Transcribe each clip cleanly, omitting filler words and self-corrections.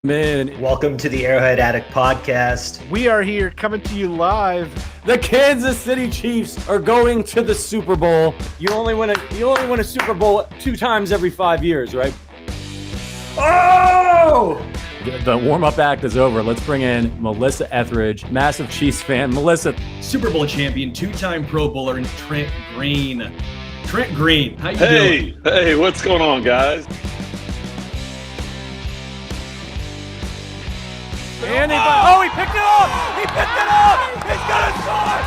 Man, Welcome to the Arrowhead Addict podcast. we are here coming to you live. The Kansas City Chiefs are going to the Super Bowl. You only win a Super Bowl 2 times every 5 years, right? Oh! The warm-up act is over. Let's bring in Melissa Etheridge, massive Chiefs fan. Melissa, Super Bowl champion, two-time Pro Bowler, and Trent Green. Trent Green, how you doing? Hey, what's going on, guys? and he picked it up! He picked it up! He's gonna score!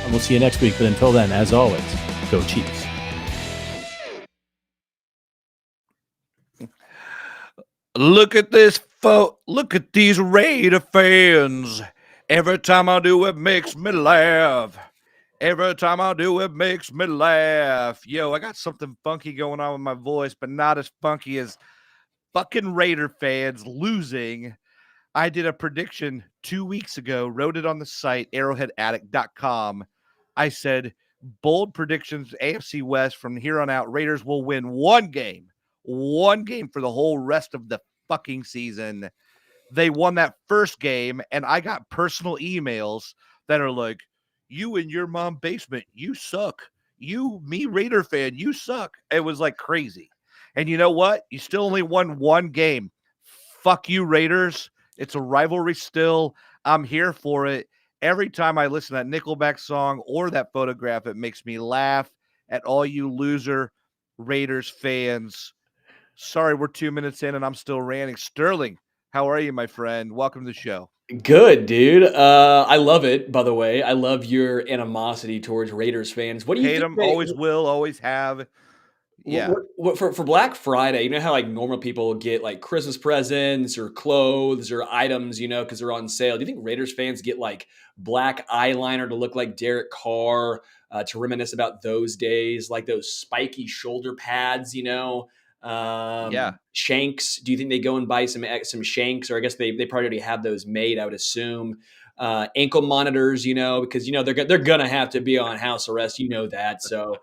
And we'll see you next week. But until then, as always, go Chiefs. Look at this, look at these Raider fans. Every time I do it makes me laugh. Every time I do it makes me laugh. Yo, I got something funky going on with my voice, but not as funky as fucking Raider fans losing. I did a prediction 2 weeks ago, wrote it on the site, arrowheadaddict.com. I said, bold predictions, AFC West from here on out, Raiders will win one game for the whole rest of the fucking season. They won that first game, and I got personal emails that are like, you in your mom basement, you suck. You, me, Raider fan, you suck. It was like crazy. And you know what? You still only won one game. Fuck you, Raiders. It's a rivalry still. I'm here for it. Every time I listen to that Nickelback song or that photograph, it makes me laugh at all you loser Raiders fans. Sorry, we're 2 minutes in and I'm still ranting. Sterling, how are you, my friend? Welcome to the show. Good, dude. I love it, by the way. I love your animosity towards Raiders fans. What do you Hate think them, always will, always have. Yeah. for Black Friday, you know how like normal people get like Christmas presents or clothes or items, because they're on sale. Do you think Raiders fans get like black eyeliner to look like Derek Carr, to reminisce about those days, like those spiky shoulder pads, Yeah. Shanks? Do you think they go and buy some Shanks, or I guess they probably already have those made, I would assume. Ankle monitors, because they're gonna have to be on house arrest, that. So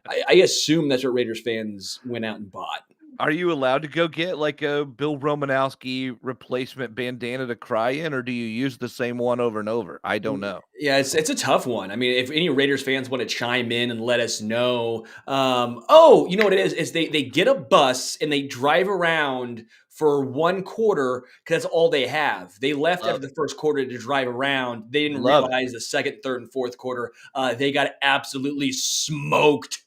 I assume that's what Raiders fans went out and bought. Are you allowed to go get like a Bill Romanowski replacement bandana to cry in, or do you use the same one over and over? I don't know. Yeah, it's a tough one. I mean, if any Raiders fans want to chime in and let us know, you know what it is? Is they get a bus and they drive around for one quarter because that's all they have. They left after the first quarter to drive around. They didn't realize the second, third, and fourth quarter, they got absolutely smoked.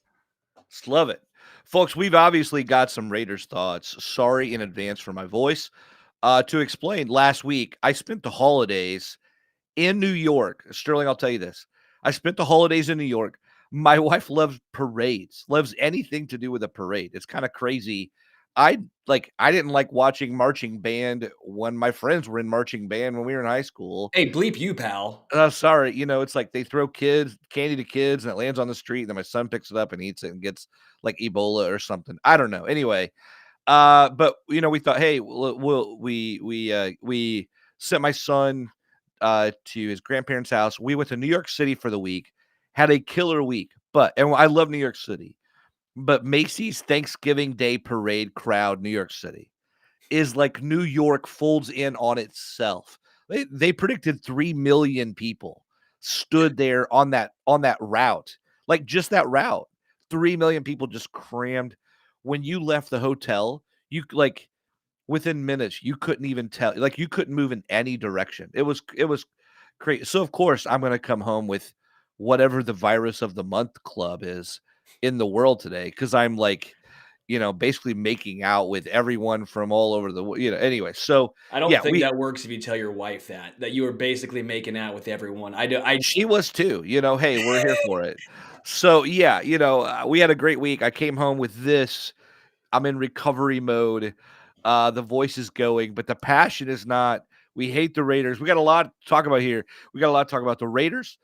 Just love it. Folks, we've obviously got some Raiders thoughts. Sorry in advance for my voice. To explain, last week, I spent the holidays in New York. Sterling, I'll tell you this. I spent the holidays in New York. My wife loves parades, loves anything to do with a parade. It's kind of crazy. I didn't like watching marching band when my friends were in marching band when we were in high school. Hey, bleep you, pal. Sorry. It's like they throw candy to kids and it lands on the street. And then my son picks it up and eats it and gets like Ebola or something. I don't know. Anyway, but we thought, hey, we sent my son to his grandparents' house. We went to New York City for the week, had a killer week. And I love New York City, but Macy's Thanksgiving Day Parade crowd, New York City, is like New York folds in on itself. They predicted 3 million people stood there on that route, like just that route. 3 million people just crammed. When you left the hotel, you like within minutes, you couldn't even tell, like you couldn't move in any direction. It was crazy. So of course I'm going to come home with whatever the virus of the month club is in the world today. Cause I'm like, basically making out with everyone from all over the, anyway. So I don't think that works if you tell your wife that you were basically making out with everyone. She was too, hey, we're here for it. So yeah, we had a great week. I came home with this. I'm in recovery mode. The voice is going, but the passion is not. We hate the Raiders. We got a lot to talk about here. We got a lot to talk about the Raiders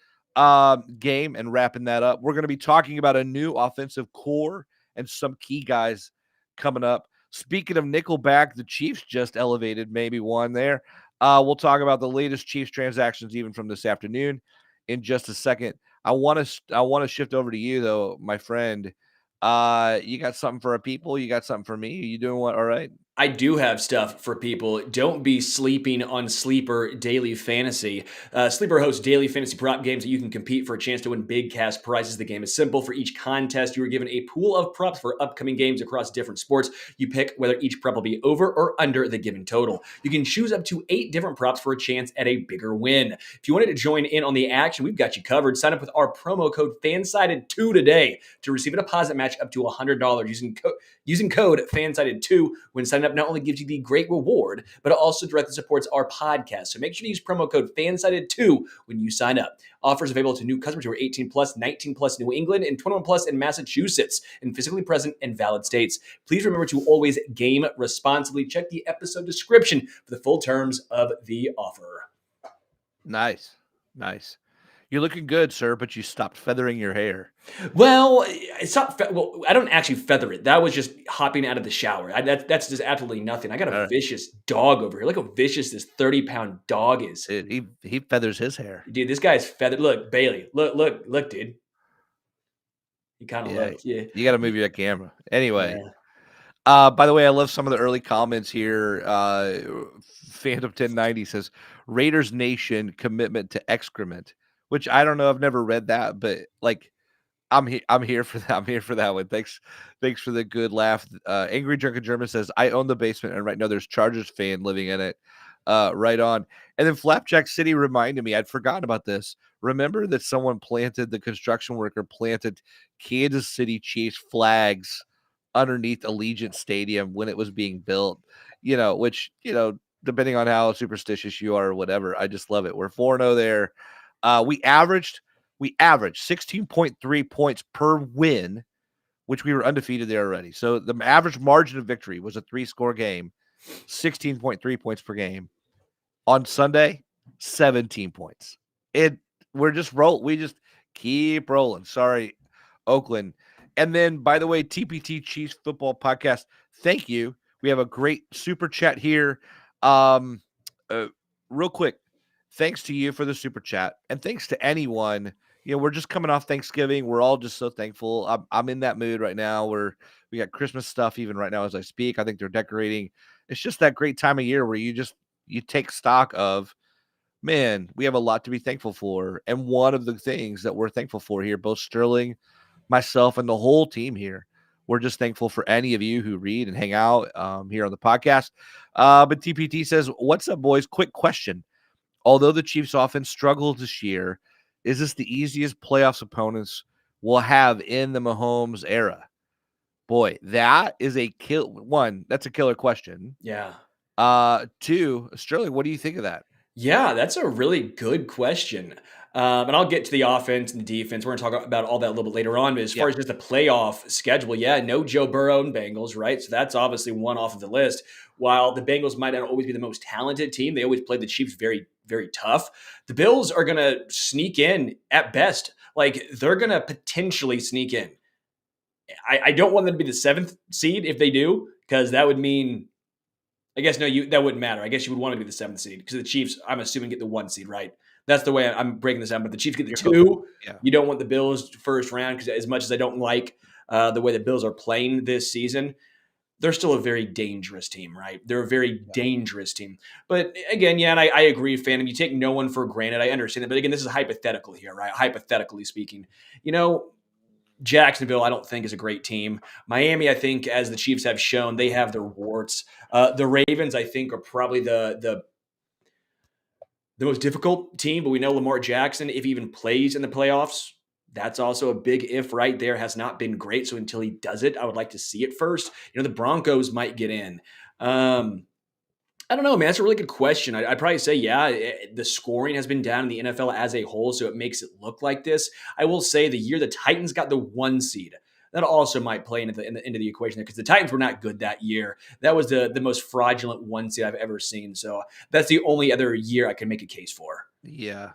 game and wrapping that up. We're going to be talking about a new offensive core and some key guys coming up. Speaking of Nickelback, the Chiefs just elevated maybe one there. We'll talk about the latest Chiefs transactions even from this afternoon in just a second. I want to shift over to you though, my friend. You got something for our people? You got something for me? You doing what? All right. I do have stuff for people. Don't be sleeping on Sleeper Daily Fantasy. Sleeper hosts daily fantasy prop games that you can compete for a chance to win big cash prizes. The game is simple. For each contest, you are given a pool of props for upcoming games across different sports. You pick whether each prop will be over or under the given total. You can choose up to 8 different props for a chance at a bigger win. If you wanted to join in on the action, we've got you covered. Sign up with our promo code FANSIDED2 today to receive a deposit match up to $100 using code FANSIDED2 when signing up. Not only gives you the great reward, but it also directly supports our podcast. So make sure to use promo code FANSIDED2 when you sign up. Offers available to new customers who are 18 plus, 19 plus in New England, and 21 plus in Massachusetts, and physically present in valid states. Please remember to always game responsibly. Check the episode description for the full terms of the offer. Nice. You're looking good, sir, but you stopped feathering your hair. Well, it's not. Well, I don't actually feather it. That was just hopping out of the shower. That's just absolutely nothing. I got a vicious dog over here. Look how vicious this 30-pound dog is. Dude, he feathers his hair. Dude, this guy's feathered. Look, Bailey. Look, dude. He kind of looks. Yeah. You got to move your camera. Anyway. Yeah. By the way, I love some of the early comments here. Phantom 1090 says Raiders Nation commitment to excrement, which I don't know. I've never read that, but like I'm here for that. I'm here for that one. Thanks for the good laugh. Angry Drunken German says I own the basement, and right now there's Chargers fan living in it. Right on. And then Flapjack City reminded me, I'd forgotten about this. Remember that the construction worker planted Kansas City Chiefs flags underneath Allegiant Stadium when it was being built, which, depending on how superstitious you are or whatever, I just love it. We're 4-0 there. We averaged 16.3 points per win, which we were undefeated there already. So the average margin of victory was a 3-score game, 16.3 points per game. On Sunday, 17 points. We just keep rolling. Sorry, Oakland. And then, by the way, TPT Chiefs Football Podcast, thank you. We have a great super chat here. Real quick, thanks to you for the super chat, and thanks to anyone. We're just coming off Thanksgiving. We're all just so thankful. I'm in that mood right now. We got Christmas stuff even right now as I speak. I think they're decorating. It's just that great time of year where you take stock of, man, we have a lot to be thankful for. And one of the things that we're thankful for here, both Sterling, myself, and the whole team here, we're just thankful for any of you who read and hang out here on the podcast. But TPT says, what's up, boys? Quick question. Although the Chiefs offense struggled this year, is this the easiest playoffs opponents we'll have in the Mahomes era? Boy, that is that's a killer question. Yeah. 2, Sterling, what do you think of that? Yeah, that's a really good question. And I'll get to the offense and the defense. We're going to talk about all that a little bit later on. But as far as just the playoff schedule, no Joe Burrow and Bengals, right? So that's obviously one off of the list. While the Bengals might not always be the most talented team, they always played the Chiefs very, very tough. The Bills are going to sneak in at best. Like, they're going to potentially sneak in. I don't want them to be the 7th seed if they do, because that would mean, I guess, that wouldn't matter. I guess you would want to be the 7th seed because the Chiefs, I'm assuming, get the 1 seed, right? That's the way I'm breaking this down. But the Chiefs get the 2. Yeah. You don't want the Bills first round because as much as I don't like the way the Bills are playing this season, they're still a very dangerous team, right? They're a very dangerous team. But again, and I agree, Phantom. You take no one for granted. I understand that. But again, this is hypothetical here, right? Hypothetically speaking. Jacksonville, I don't think, is a great team. Miami, I think, as the Chiefs have shown, they have their warts. The Ravens, I think, are probably the most difficult team, but we know Lamar Jackson, if he even plays in the playoffs, that's also a big if right there. Has not been great. So until he does it, I would like to see it first. The Broncos might get in. I don't know, man. That's a really good question. I'd probably say, the scoring has been down in the NFL as a whole, so it makes it look like this. I will say the year the Titans got the 1 seed, that also might play into the equation there because the Titans were not good that year. That was the most fraudulent 1 seed I've ever seen. So that's the only other year I can make a case for. Yeah.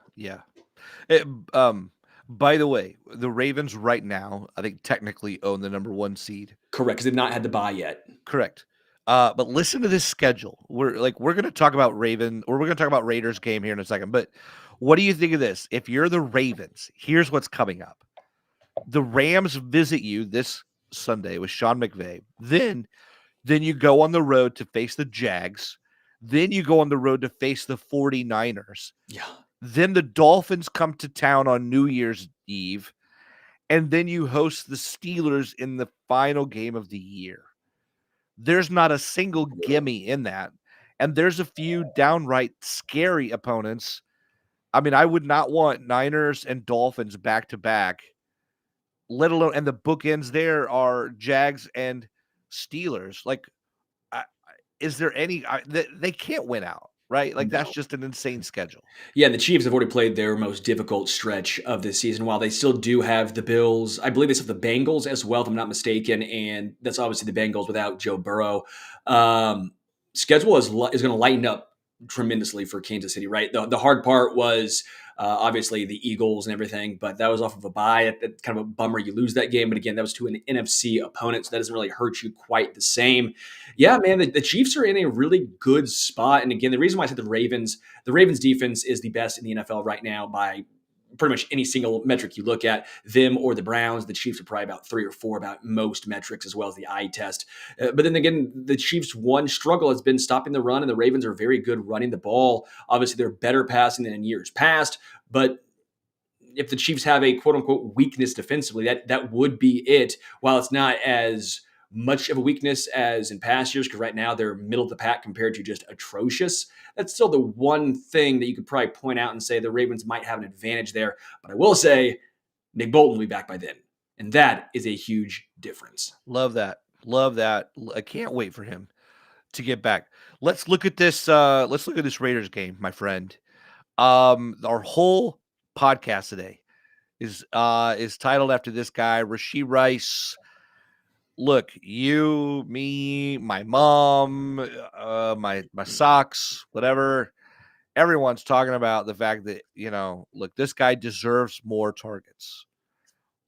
By the way, the Ravens right now, I think technically own the number 1 seed. Correct, because they've not had the bye yet. Correct. But listen to this schedule. We're going to talk about we're going to talk about Raiders game here in a second. But What do you think of this? If you're the Ravens, here's what's coming up. The Rams visit you this Sunday with Sean McVay. Then you go on the road to face the Jags. Then you go on the road to face the 49ers. Yeah. Then the Dolphins come to town on New Year's Eve. And then you host the Steelers in the final game of the year. There's not a single gimme in that. And there's a few downright scary opponents. I mean, I would not want Niners and Dolphins back to back, let alone, and the bookends there are Jags and Steelers. Like, is there any, they can't win out, right? Like, that's just an insane schedule. Yeah, the Chiefs have already played their most difficult stretch of this season. While they still do have the Bills, I believe they still have the Bengals as well, if I'm not mistaken, and that's obviously the Bengals without Joe Burrow. Schedule is going to lighten up tremendously for Kansas City, right? The hard part was obviously the Eagles and everything, but that was off of a bye. It's kind of a bummer you lose that game, but again, that was to an NFC opponent, so that doesn't really hurt you quite the same. Yeah, man, the Chiefs are in a really good spot, and again, the reason why I said the Ravens defense is the best in the NFL right now by pretty much any single metric you look at, them or the Browns. The Chiefs are probably about 3 or 4 about most metrics, as well as the eye test. But then again, the Chiefs' one struggle has been stopping the run, and the Ravens are very good running the ball. Obviously, they're better passing than in years past, but if the Chiefs have a quote-unquote weakness defensively, that would be it. While it's not as much of a weakness as in past years, because right now they're middle of the pack compared to just atrocious, that's still the one thing that you could probably point out and say the Ravens might have an advantage there. But I will say Nick Bolton will be back by then, and that is a huge difference. Love that. I can't wait for him to get back. Let's look at this. Let's look at this Raiders game, my friend. Our whole podcast today is titled after this guy, Rashee Rice. Look, you, me, my mom, my socks, whatever. Everyone's talking about the fact that, look, this guy deserves more targets.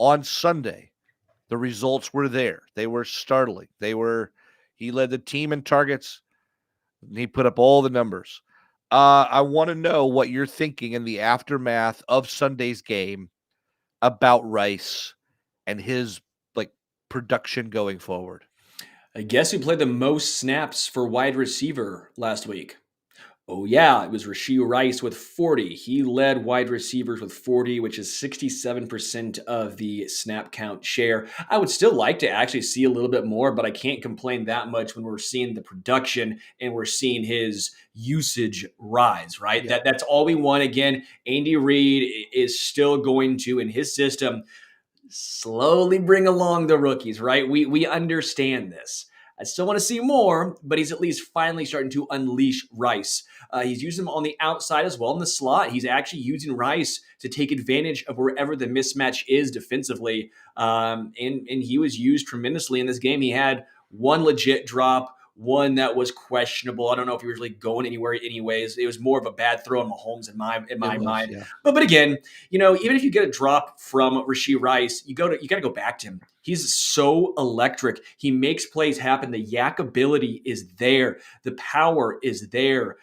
On Sunday, the results were there. They were startling. He led the team in targets, and he put up all the numbers. I want to know what you're thinking in the aftermath of Sunday's game about Rice and his production going forward. I guess who played the most snaps for wide receiver last week? Oh, yeah, it was Rashee Rice with 40. He led wide receivers with 40, which is 67% of the snap count share. I would still like to actually see a little bit more, but I can't complain that much when we're seeing the production and we're seeing his usage rise, right? Yeah. That's all we want. Again, Andy Reid is still going to, in his system, slowly bring along the rookies, right? We understand this. I still want to see more, but he's at least finally starting to unleash Rice. He's using him on the outside as well in the slot. He's actually using Rice to take advantage of wherever the mismatch is defensively. And he was used tremendously in this game. He had one legit drop, one that was questionable. I don't know if he was really going anywhere anyways. It was more of a bad throw on Mahomes in my mind. Yeah. But again, even if you get a drop from Rashee Rice, you got to go back to him. He's so electric. He makes plays happen. The yak ability is there. The power is there.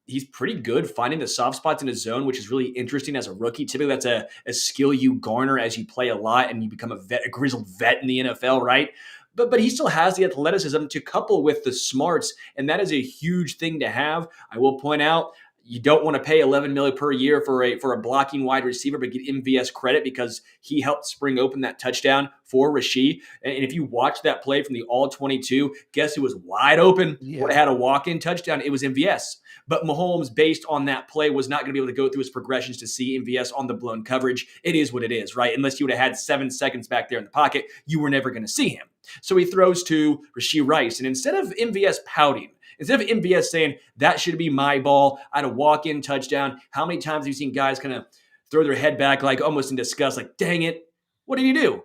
He's pretty good finding the soft spots in his zone, which is really interesting as a rookie. Typically, that's a skill you garner as you play a lot and you become a grizzled vet in the NFL, right? But he still has the athleticism to couple with the smarts, and that is a huge thing to have. I will point out, you don't want to pay $11 million per year for a blocking wide receiver, but get MVS credit because he helped spring open that touchdown for Rashee. And if you watch that play from the all-22, guess who was wide open? Yeah. Would have had a walk-in touchdown. It was MVS. But Mahomes, based on that play, was not going to be able to go through his progressions to see MVS on the blown coverage. It is what it is, right? Unless you would have had 7 seconds back there in the pocket, you were never going to see him. So he throws to Rashee Rice. And instead of MVS pouting, instead of MVS saying, that should be my ball, I had a walk-in touchdown, how many times have you seen guys kind of throw their head back like almost in disgust, like, dang it, what did he do?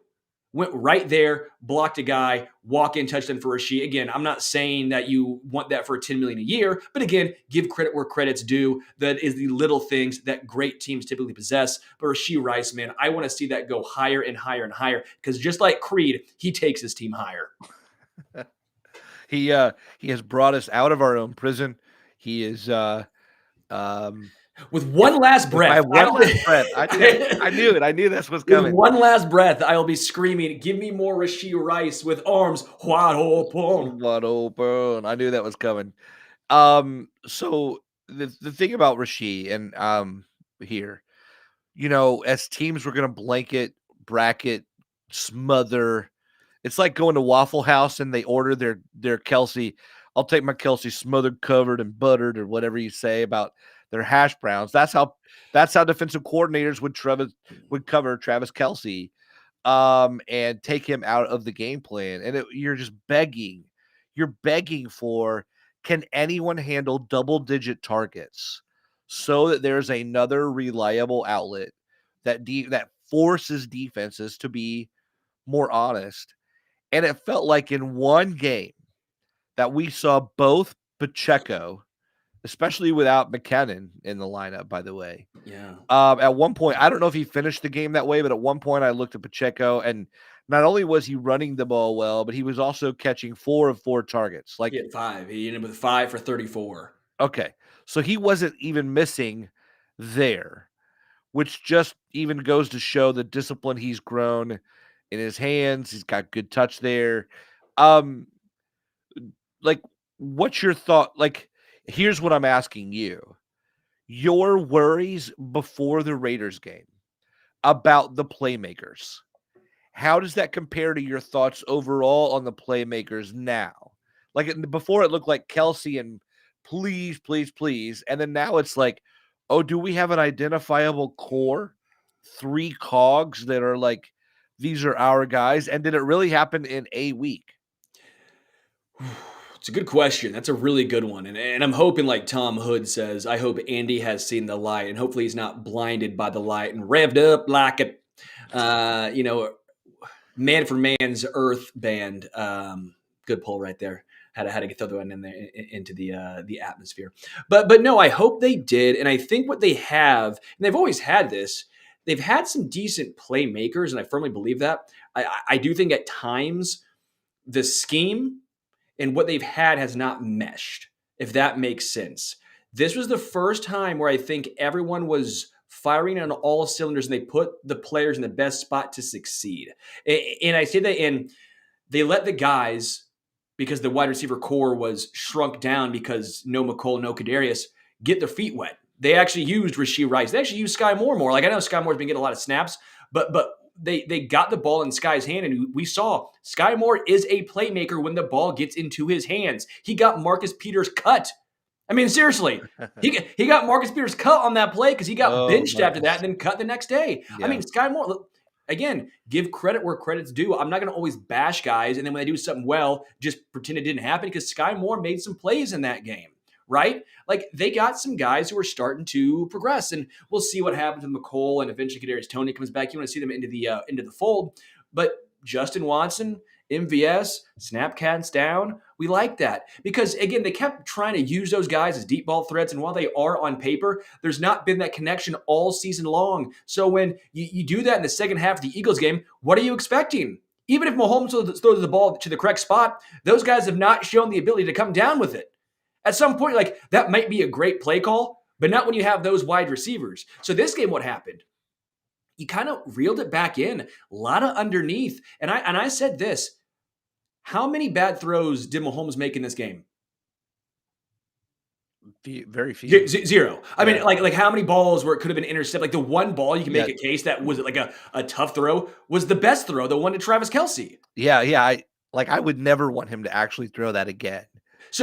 Went right there, blocked a guy, walk-in touchdown for Rashee. Again, I'm not saying that you want that for $10 million a year, but again, give credit where credit's due. That is the little things that great teams typically possess. But Rashee Rice, man, I want to see that go higher and higher and higher because just like Creed, he takes his team higher. He has brought us out of our own prison. He is With one last If I breath, have one last breath, I knew it. I knew this was with coming. one last breath, I will be screaming, "Give me more Rashee Rice with arms wide open." What open? I knew that was coming. So the thing about Rashee and here, as teams were gonna blanket, bracket, smother. It's like going to Waffle House and they order their Kelsey. I'll take my Kelsey smothered, covered, and buttered, or whatever you say about their hash browns. That's how defensive coordinators would cover Travis Kelsey, and take him out of the game plan. And you're just begging. You're begging for, can anyone handle double-digit targets so that there's another reliable outlet that forces defenses to be more honest. And it felt like in one game that we saw both Pacheco, especially without McKinnon in the lineup, by the way. Yeah. At one point, I don't know if he finished the game that way, but at one point I looked at Pacheco, and not only was he running the ball well, but he was also catching 4 of 4 targets. Like, He had 5. He ended with 5 for 34. okay, so he wasn't even missing there, which just even goes to show the discipline he's grown in his hands. He's got good touch there. Like, what's your thought? Like, here's what I'm asking you. Your worries before the Raiders game about the playmakers. How does that compare to your thoughts overall on the playmakers now? Like, before it looked like Kelsey and please, please, please. And then now it's like, oh, do we have an identifiable core? 3 cogs that are like, these are our guys. And did it really happen in a week? It's a good question. That's a really good one. And I'm hoping, like Tom Hood says, I hope Andy has seen the light, and hopefully he's not blinded by the light and revved up like it. Man for Man's Earth band. Good pull right there. Had to get the other one in there into the atmosphere. But no, I hope they did. And I think what they have, and they've always had this, they've had some decent playmakers, and I firmly believe that. I do think at times the scheme and what they've had has not meshed, if that makes sense. This was the first time where I think everyone was firing on all cylinders and they put the players in the best spot to succeed. And I say that, and they let the guys, because the wide receiver core was shrunk down because no McColl, no Kadarius, get their feet wet. They actually used Rashee Rice. They actually used Sky Moore more. Like, I know Sky Moore's been getting a lot of snaps, but they got the ball in Sky's hand, and we saw Sky Moore is a playmaker when the ball gets into his hands. He got Marcus Peters cut. I mean, seriously, he got Marcus Peters cut on that play because he got benched after that and then cut the next day. Yeah. I mean, Sky Moore, look, again, give credit where credit's due. I'm not going to always bash guys, and then when they do something well, just pretend it didn't happen, because Sky Moore made some plays in that game. Right? Like, they got some guys who are starting to progress, and we'll see what happens with McColl and eventually Kadarius Toney comes back. You want to see them into the fold, but Justin Watson, MVS, snap counts down. We like that because, again, they kept trying to use those guys as deep ball threats, and while they are on paper, there's not been that connection all season long. So when you do that in the second half of the Eagles game, what are you expecting? Even if Mahomes throws the ball to the correct spot, those guys have not shown the ability to come down with it. At some point, like, that might be a great play call, but not when you have those wide receivers. So this game, what happened? You kind of reeled it back in, a lot of underneath. And I said this, how many bad throws did Mahomes make in this game? Very few. 0. I mean, like how many balls where it could have been intercepted? Like, the one ball you can make a case that was like a tough throw was the best throw, the one to Travis Kelsey. Yeah. I would never want him to actually throw that again.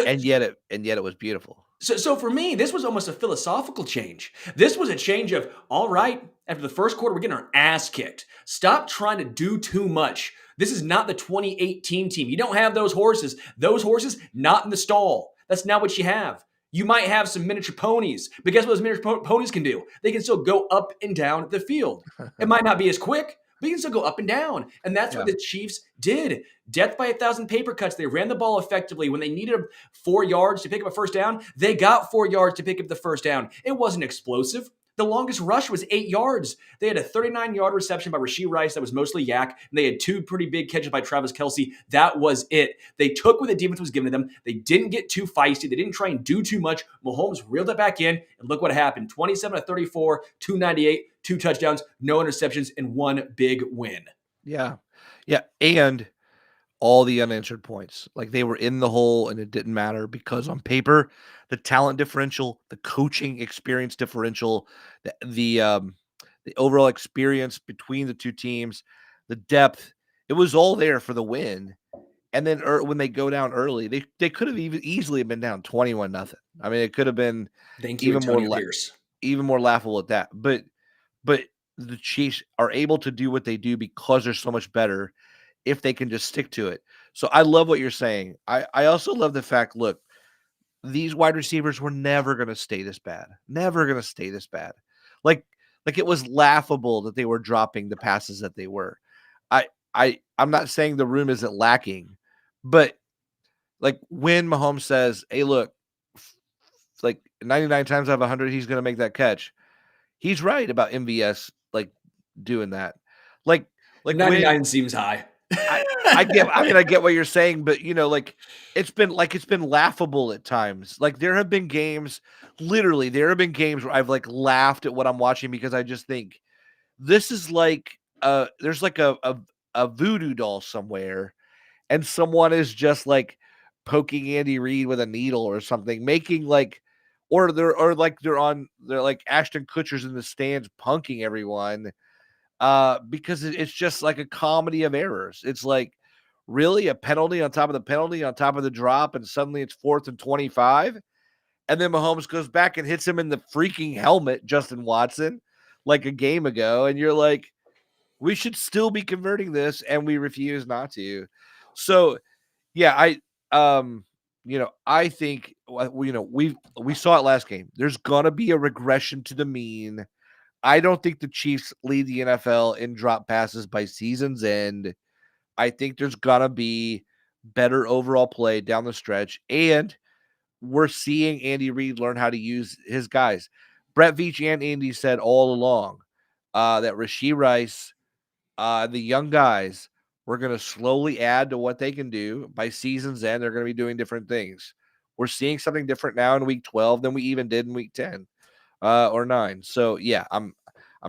And yet it was beautiful. So for me, this was almost a philosophical change. This was a change of, all right, after the first quarter, we're getting our ass kicked. Stop trying to do too much. This is not the 2018 team. You don't have those horses. Those horses, not in the stall. That's not what you have. You might have some miniature ponies, but guess what those miniature ponies can do? They can still go up and down the field. It might not be as quick, but you can still go up and down. And that's what the Chiefs did. Death by 1,000 paper cuts. They ran the ball effectively. When they needed 4 yards to pick up a first down, they got 4 yards to pick up the first down. It wasn't explosive, The longest rush was 8 yards. They had a 39-yard reception by Rashee Rice that was mostly yak, and they had 2 pretty big catches by Travis Kelce. That was it. They took what the defense was giving to them. They didn't get too feisty. They didn't try and do too much. Mahomes reeled it back in, and look what happened. 27-34, 298, 2 touchdowns, no interceptions, and 1 big win. Yeah. Yeah. And all the unanswered points. Like they were in the hole and it didn't matter because on paper, the talent differential, the coaching experience differential, the overall experience between the two teams, the depth, it was all there for the win. And then when they go down early, they could have easily been down 21-0. I mean, it could have been even more laughable at that. But the Chiefs are able to do what they do because they're so much better if they can just stick to it. So I love what you're saying. I also love the fact, look, these wide receivers were never going to stay this bad. Never going to stay this bad. Like it was laughable that they were dropping the passes that they were. I'm not saying the room isn't lacking, but like when Mahomes says, hey, look, like 99 times out of 100, he's going to make that catch. He's right about MVS like doing that. Like 99 seems high. I get what you're saying, but like it's been laughable at times. Like there have been games where I've like laughed at what I'm watching because I just think this is like there's like a voodoo doll somewhere and someone is just like poking Andy Reid with a needle or something, making like or they're like Ashton Kutcher's in the stands punking everyone. Because it's just like a comedy of errors. It's like really a penalty on top of the penalty on top of the drop, and suddenly it's 4th and 25, and then Mahomes goes back and hits him in the freaking helmet, Justin Watson, like a game ago, and you're like, we should still be converting this, and we refuse not to. So, yeah, I think we saw it last game. There's gonna be a regression to the mean. I don't think the Chiefs lead the NFL in drop passes by season's end. I think there's going to be better overall play down the stretch. And we're seeing Andy Reid learn how to use his guys. Brett Veach and Andy said all along that Rashee Rice, the young guys, we're going to slowly add to what they can do. By season's end, they're going to be doing different things. We're seeing something different now in week 12 than we even did in week 10. Or 9. So yeah, I'm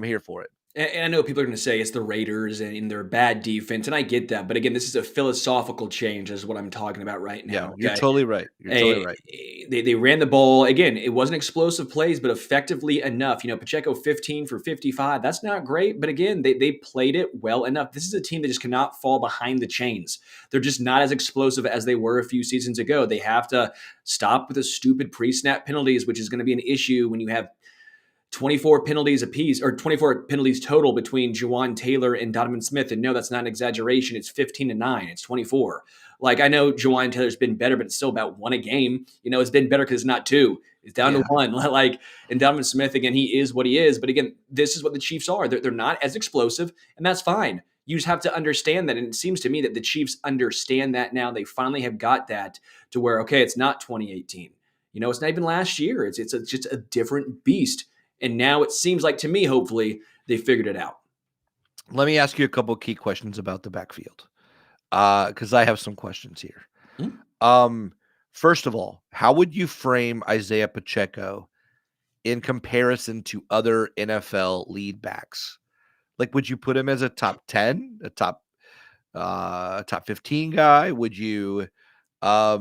here for it. And I know people are going to say it's the Raiders and their bad defense, and I get that. But again, this is a philosophical change, is what I'm talking about right now. Yeah, okay? You're totally right. They ran the ball again. It wasn't explosive plays, but effectively enough. Pacheco 15 for 55. That's not great, but again, they played it well enough. This is a team that just cannot fall behind the chains. They're just not as explosive as they were a few seasons ago. They have to stop with the stupid pre-snap penalties, which is going to be an issue when you have 24 penalties apiece, or 24 penalties total between Juwan Taylor and Donovan Smith. And no, that's not an exaggeration. It's 15-9. It's 24. Like, I know Juwan Taylor's been better, but it's still about 1 a game. It's been better because it's not 2. It's down to 1. Like, and Donovan Smith, again, he is what he is. But again, this is what the Chiefs are. They're not as explosive, and that's fine. You just have to understand that. And it seems to me that the Chiefs understand that now. They finally have got that to where, okay, it's not 2018. It's not even last year. It's just a different beast. And now it seems like, to me, hopefully, they figured it out. Let me ask you a couple of key questions about the backfield, because I have some questions here. First of all, how would you frame Isaiah Pacheco in comparison to other NFL lead backs? Like, would you put him as a top 10, a top 15 guy? Would you, how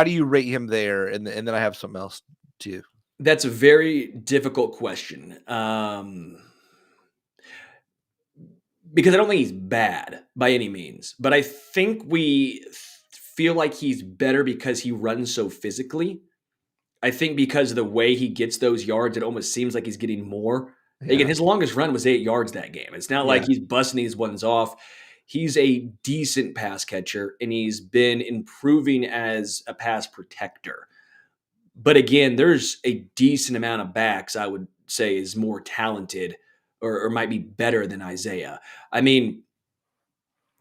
do you rate him there? And then I have something else too. That's a very difficult question. Because I don't think he's bad by any means, but I think we feel like he's better because he runs so physically. I think because of the way he gets those yards, it almost seems like he's getting more. Yeah. Again, his longest run was 8 yards that game. It's not like he's busting these ones off. He's a decent pass catcher, and he's been improving as a pass protector. But again, there's a decent amount of backs I would say is more talented or might be better than Isaiah. I mean,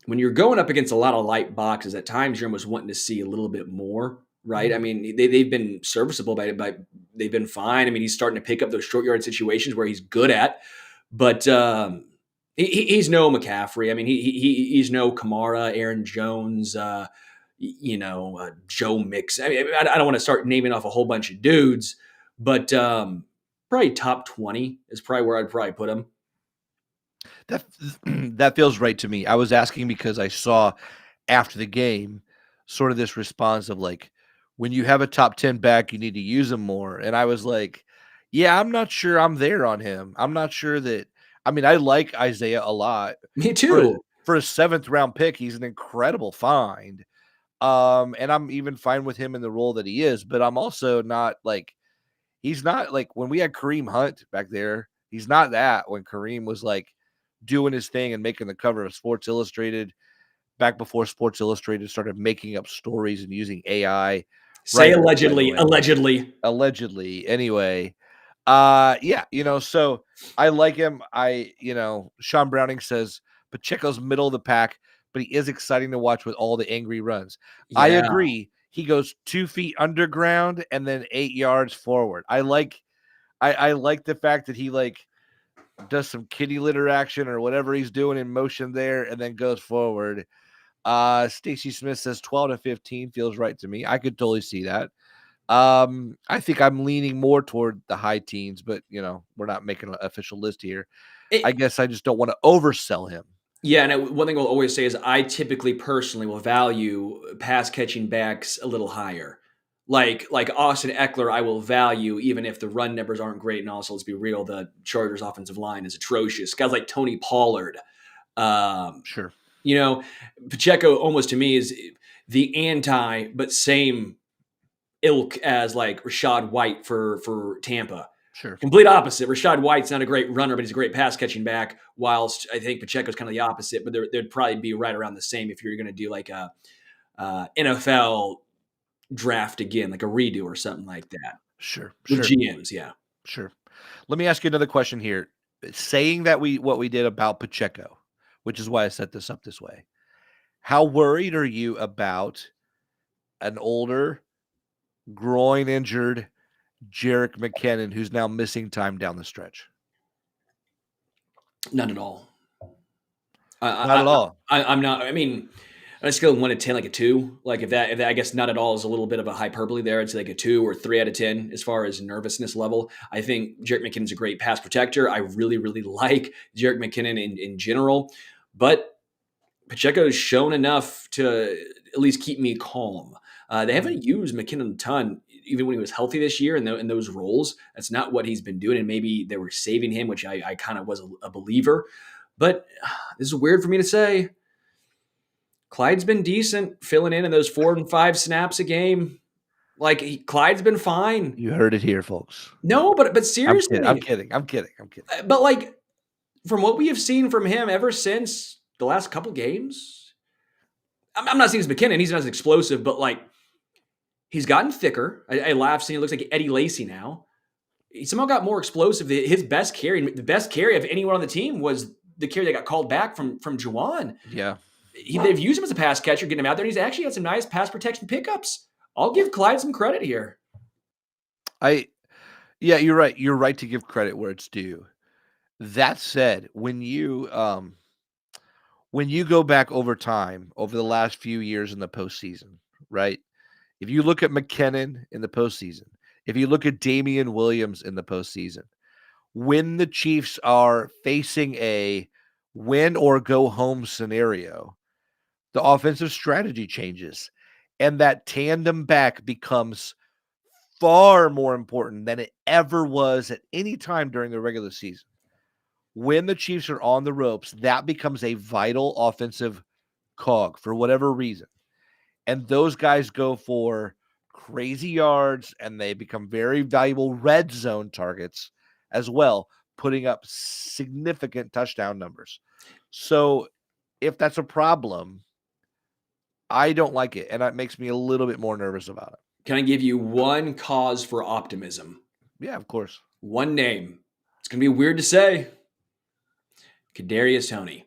when you're going up against a lot of light boxes, at times you're almost wanting to see a little bit more right? I mean, they've been serviceable by they've been fine. I mean, he's starting to pick up those short yard situations where he's good at, but he's no McCaffrey. I mean, he's no Kamara, Aaron Jones, Joe Mix. I mean, I don't want to start naming off a whole bunch of dudes, but probably top 20 is probably where I'd probably put him. That that feels right to me. I was asking because I saw after the game sort of this response of like, when you have a top 10 back, you need to use him more. And I was like, yeah, I'm not sure I'm there on him. I'm not sure that. I mean, I like Isaiah a lot. Me For a, too. for a 7th round pick, he's an incredible find. And I'm even fine with him in the role that he is, but I'm also not like, he's not like when we had Kareem Hunt back there, he's not that when Kareem was like doing his thing and making the cover of Sports Illustrated back before Sports Illustrated started making up stories and using AI. Say Right, allegedly, by the way. allegedly. Allegedly. Anyway, yeah, so I like him. Sean Browning says Pacheco's middle of the pack, but he is exciting to watch with all the angry runs. I Yeah. agree. He goes 2 feet underground and then 8 yards forward. I like the fact that he like does some kitty litter action or whatever he's doing in motion there and then goes forward. Stacy Smith says 12 to 15 feels right to me. I could totally see that. I think I'm leaning more toward the high teens, but we're not making an official list here. I guess I just don't want to oversell him. Yeah, and one thing I'll always say is I typically personally will value pass catching backs a little higher. Like Austin Eckler, I will value even if the run numbers aren't great. And also, let's be real, the Chargers' offensive line is atrocious. Guys like Tony Pollard, Sure. Pacheco almost to me is the anti but same ilk as like Rashad White for Tampa. Sure. Complete opposite. Rashad White's not a great runner, but he's a great pass catching back. Whilst I think Pacheco's kind of the opposite, but they'd probably be right around the same if you're going to do like a NFL draft again, like a redo or something like that. Sure. With GMs, yeah. Sure. Let me ask you another question here. Saying that what we did about Pacheco, which is why I set this up this way. How worried are you about an older, groin injured Jerick McKinnon who's now missing time down the stretch? None at all. Not at all. I'm not. I mean, on a scale of 1 to 10, like a 2. Like if that, I guess not at all is a little bit of a hyperbole there. It's like a 2 or 3 out of 10 as far as nervousness level. I think Jerick McKinnon's a great pass protector. I really, really like Jerick McKinnon in general, but Pacheco's shown enough to at least keep me calm. They haven't used McKinnon a ton, even when he was healthy this year in those roles. That's not what he's been doing, and maybe they were saving him, which I kind of was a believer. But this is weird for me to say. Clyde's been decent, filling in those 4 and 5 snaps a game. Like Clyde's been fine. You heard it here, folks. No, but seriously, I'm kidding. But like from what we have seen from him ever since the last couple games, I'm not saying it's McKinnon. He's not as explosive, but like he's gotten thicker. I laugh seeing he looks like Eddie Lacy now. He somehow got more explosive. The best carry of anyone on the team was the carry that got called back from Juwan. Yeah. They've used him as a pass catcher, getting him out there. And he's actually had some nice pass protection pickups. I'll give Clyde some credit here. Yeah, you're right. You're right to give credit where it's due. That said, when you go back over time, over the last few years in the postseason, right? If you look at McKinnon in the postseason, if you look at Damian Williams in the postseason, when the Chiefs are facing a win or go home scenario, the offensive strategy changes, and that tandem back becomes far more important than it ever was at any time during the regular season. When the Chiefs are on the ropes, that becomes a vital offensive cog for whatever reason. And those guys go for crazy yards, and they become very valuable red zone targets as well, putting up significant touchdown numbers. So if that's a problem, I don't like it, and that makes me a little bit more nervous about it. Can I give you one cause for optimism? Yeah, of course. One name. It's going to be weird to say. Kadarius Toney.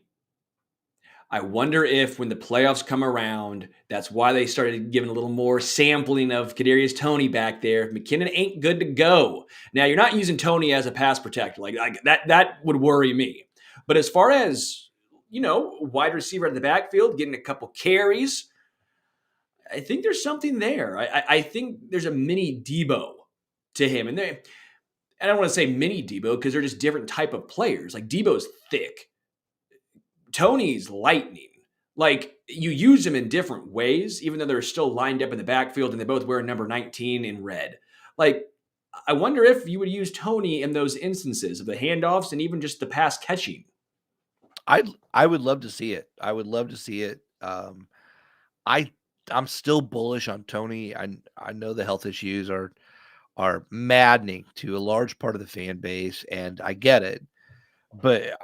I wonder if when the playoffs come around, that's why they started giving a little more sampling of Kadarius Toney back there. If McKinnon ain't good to go. Now, you're not using Toney as a pass protector. Like that would worry me. But as far as, wide receiver in the backfield, getting a couple carries, I think there's something there. I think there's a mini Debo to him. And I don't want to say mini Debo because they're just different type of players. Like Debo's thick. Toney's lightning. Like you use them in different ways, even though they're still lined up in the backfield and they both wear number 19 in red. Like, I wonder if you would use Toney in those instances of the handoffs and even just the pass catching. I would love to see it. I would love to see it. I'm still bullish on Toney. I know the health issues are maddening to a large part of the fan base, and I get it. But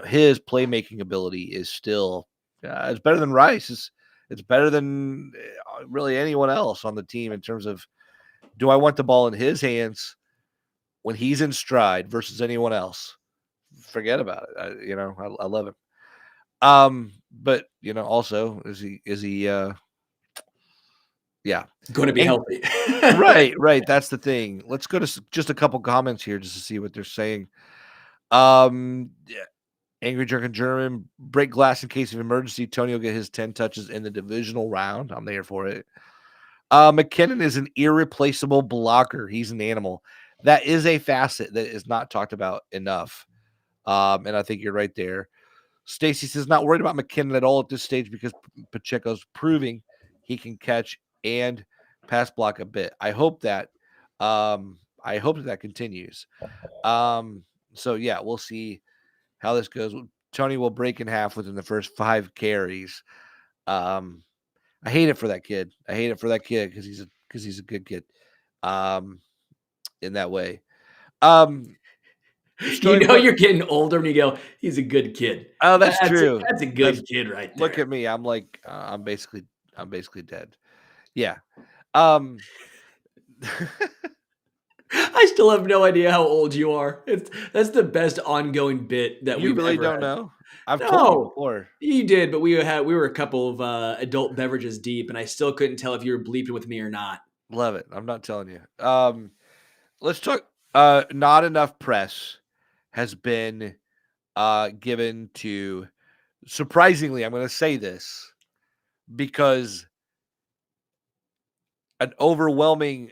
his playmaking ability is still it's better than Rice. It's better than really anyone else on the team in terms of, do I want the ball in his hands when he's in stride versus anyone else? Forget about it. I love him. But also is he yeah, Going to be healthy. right. That's the thing. Let's go to just a couple comments here just to see what they're saying. Yeah. Angry Drunken German, break glass in case of emergency. Toney will get his 10 touches in the divisional round. I'm there for it. McKinnon is an irreplaceable blocker. He's an animal. That is a facet that is not talked about enough. And I think you're right there. Stacy says not worried about McKinnon at all at this stage because Pacheco's proving he can catch and pass block a bit. I hope that continues. So yeah, we'll see how this goes. Toney will break in half within the first 5 carries. I hate it for that kid. Because he's a good kid. In that way. You're getting older when you go, he's a good kid. Oh, that's true. That's a good kid right there. Look at me. I'm like, I'm basically dead. Yeah. I still have no idea how old you are. That's the best ongoing bit that you really ever don't had. know. I've No, told you before. You did, but we were a couple of adult beverages deep, and I still couldn't tell if you were bleeping with me or not. Love it. I'm not telling you. Let's talk. Not enough press has been given to. Surprisingly, I'm going to say this because an overwhelming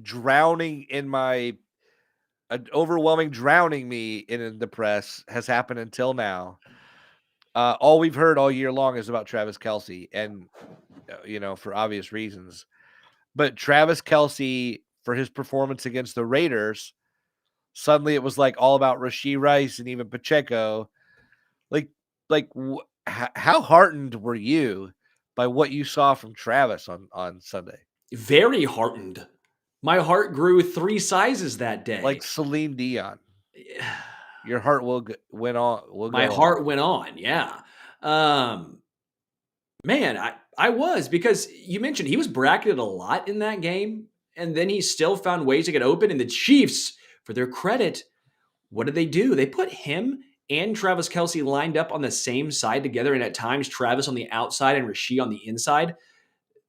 drowning me in the press has happened until now. All we've heard all year long is about Travis Kelce, and for obvious reasons. But Travis Kelce, for his performance against the Raiders, suddenly it was like all about Rashee Rice and even Pacheco. How heartened were you by what you saw from Travis on Sunday? Very heartened. My heart grew 3 sizes that day. Like Celine Dion. Your heart went on. My heart went on, yeah. Man, I was, because you mentioned he was bracketed a lot in that game, and then he still found ways to get open. And the Chiefs, for their credit, what did they do? They put him and Travis Kelce lined up on the same side together, and at times Travis on the outside and Rashee on the inside.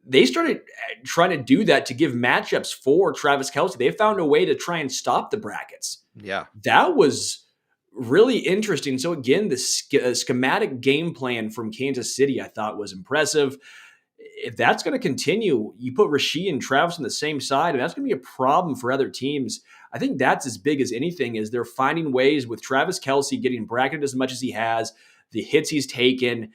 They started trying to do that to give matchups for Travis Kelce. They found a way to try and stop the brackets. Yeah. That was really interesting. So again, the schematic game plan from Kansas City, I thought was impressive. If that's going to continue, you put Rashee and Travis on the same side, and that's going to be a problem for other teams. I think that's as big as anything, is they're finding ways with Travis Kelce getting bracketed as much as he has, the hits he's taken,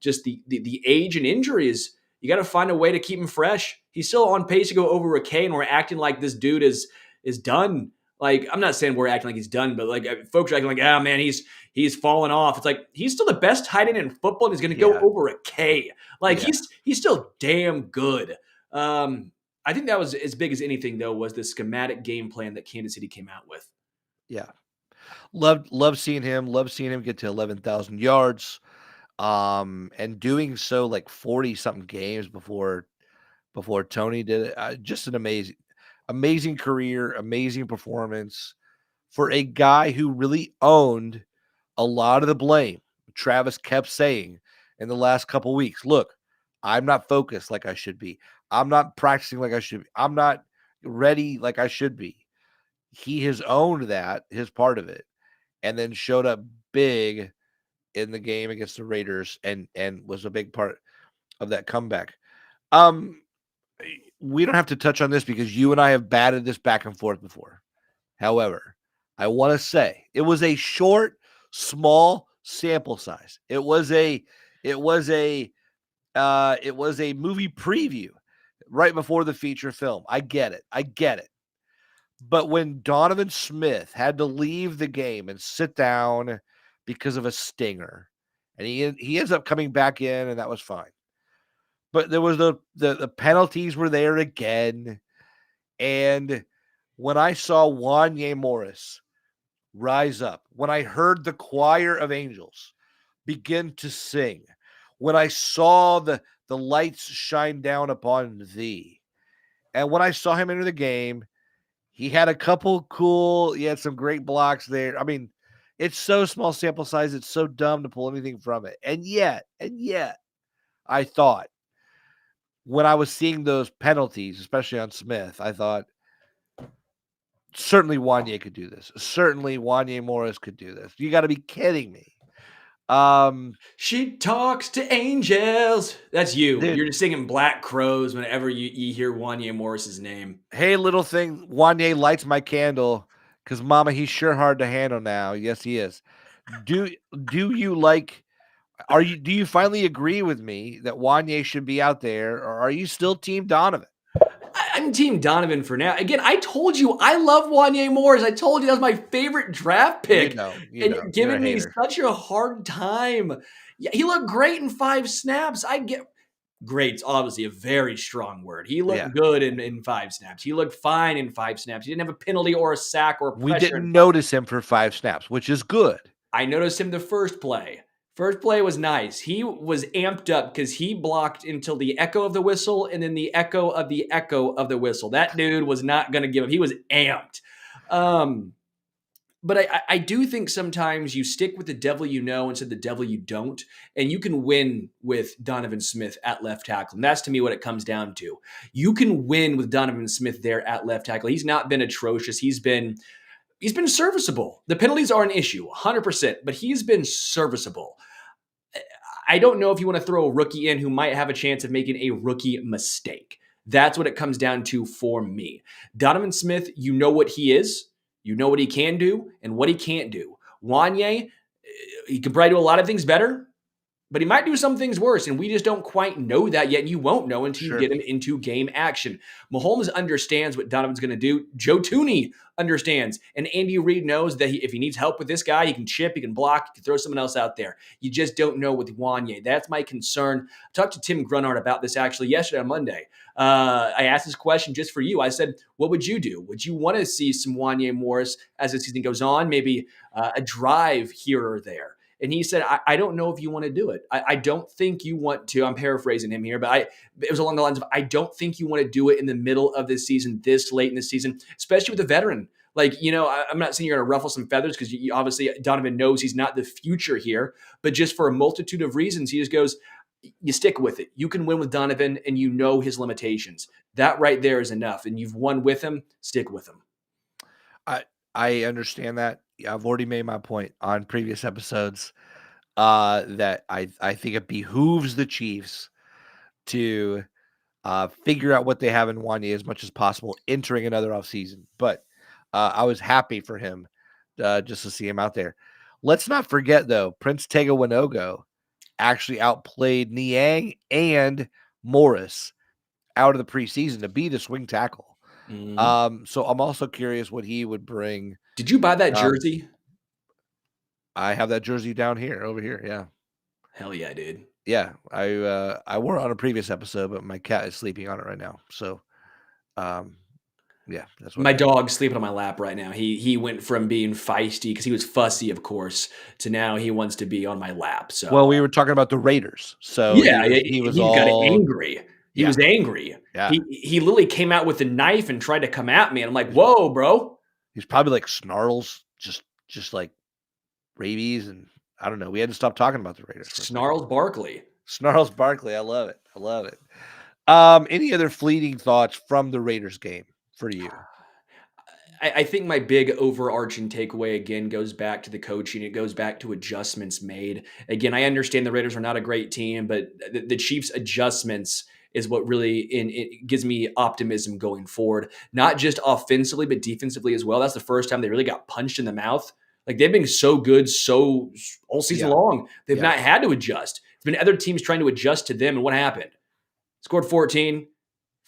just the age and injuries. You got to find a way to keep him fresh. He's still on pace to go over a K, and we're acting like this dude is done. Like, I'm not saying we're acting like he's done, but like folks are acting like, oh man, he's fallen off. It's like, he's still the best tight end in football, and he's going to go over a K. Like, he's still damn good. I think that was as big as anything, though, was the schematic game plan that Kansas City came out with. Yeah. Love seeing him. Love seeing him get to 11,000 yards. And doing so like 40 something games before Toney did it. Just an amazing career, amazing performance for a guy who really owned a lot of the blame. Travis kept saying in the last couple weeks, look, I'm not focused like I should be. I'm not practicing like I should be. I'm not ready like I should be. He has owned that, his part of it, and then showed up big in the game against the Raiders and was a big part of that comeback. We don't have to touch on this because you and I have batted this back and forth before. However, I want to say it was a short, small sample size. It was a movie preview right before the feature film. I get it. But when Donovan Smith had to leave the game and sit down because of a stinger, and he ends up coming back in, and that was fine. But there was the penalties were there again, and when I saw Wanye Morris rise up, when I heard the choir of angels begin to sing, when I saw the lights shine down upon thee, and when I saw him enter the game, he had a couple he had some great blocks there. I mean, it's so small sample size, it's so dumb to pull anything from it. And yet, I thought when I was seeing those penalties, especially on Smith, I thought, certainly Wanye could do this. Certainly Wanye Morris could do this. You got to be kidding me. She talks to angels. That's you. Dude. You're just singing Black Crows whenever you hear Wanye Morris's name. Hey, little thing, Wanye lights my candle because, Mama, he's sure hard to handle now. Yes, he is. Do you like? Do you finally agree with me that Wanye should be out there, or are you still Team Donovan? I'm Team Donovan for now. Again, I told you I love Wanye Morris. I told you that was my favorite draft pick. You're giving me such a hard time. Yeah, he looked great in 5 snaps. I get great's obviously a very strong word. He looked good in 5 snaps. He looked fine in 5 snaps. He didn't have a penalty or a sack or pressure. We didn't notice him for 5 snaps, which is good. I noticed him the first play. First play was nice. He was amped up because he blocked until the echo of the whistle and then the echo of the whistle. That dude was not going to give up. He was amped. But I do think sometimes you stick with the devil you know instead of the devil you don't, and you can win with Donovan Smith at left tackle. And that's, to me, what it comes down to. You can win with Donovan Smith there at left tackle. He's not been atrocious. He's been serviceable. The penalties are an issue, 100%, but he's been serviceable. I don't know if you want to throw a rookie in who might have a chance of making a rookie mistake. That's what it comes down to for me. Donovan Smith, you know what he is. You know what he can do and what he can't do. Wanye, he could probably do a lot of things better, but he might do some things worse, and we just don't quite know that yet, and you won't know until you get him into game action. Mahomes understands what Donovan's going to do. Joe Tooney understands, and Andy Reid knows that if he needs help with this guy, he can chip, he can block, he can throw someone else out there. You just don't know with Wanye. That's my concern. I talked to Tim Grunhard about this actually yesterday on Monday. I asked this question just for you. I said, what would you do? Would you want to see some Wanye Morris as the season goes on, maybe a drive here or there? And he said, I don't know if you want to do it. I don't think you want to. I'm paraphrasing him here, but it was along the lines of, I don't think you want to do it in the middle of this season, this late in the season, especially with a veteran. Like, you know, I'm not saying you're going to ruffle some feathers because obviously Donovan knows he's not the future here, but just for a multitude of reasons, he just goes, you stick with it. You can win with Donovan and you know his limitations. That right there is enough. And you've won with him, stick with him. I understand that. I've already made my point on previous episodes that I think it behooves the Chiefs to figure out what they have in Wanye as much as possible entering another offseason. But I was happy for him just to see him out there. Let's not forget, though, Prince Tega Winogo actually outplayed Niang and Morris out of the preseason to be the swing tackle. So I'm also curious what he would bring. Did you buy that jersey? I have that jersey down here, over here. Yeah. Hell yeah, dude. Yeah. I wore it on a previous episode, but my cat is sleeping on it right now. So, yeah, that's what my dog's sleeping on my lap right now. He went from being feisty because he was fussy, of course, to now he wants to be on my lap. So, well, we were talking about the Raiders. So yeah, he got angry. He was angry. Yeah. He literally came out with a knife and tried to come at me. And I'm like, whoa, bro. He's probably like snarls, just like rabies. And I don't know. We had to stop talking about the Raiders for a second. Snarls Barkley. Snarls Barkley. I love it. I love it. Any other fleeting thoughts from the Raiders game for you? I think my big overarching takeaway again goes back to the coaching. It goes back to adjustments made. Again, I understand the Raiders are not a great team, but the Chiefs' adjustments is what really it gives me optimism going forward. Not just offensively, but defensively as well. That's the first time they really got punched in the mouth. Like they've been so good, so all season long. They've not had to adjust. It's been other teams trying to adjust to them, and what happened? Scored 14.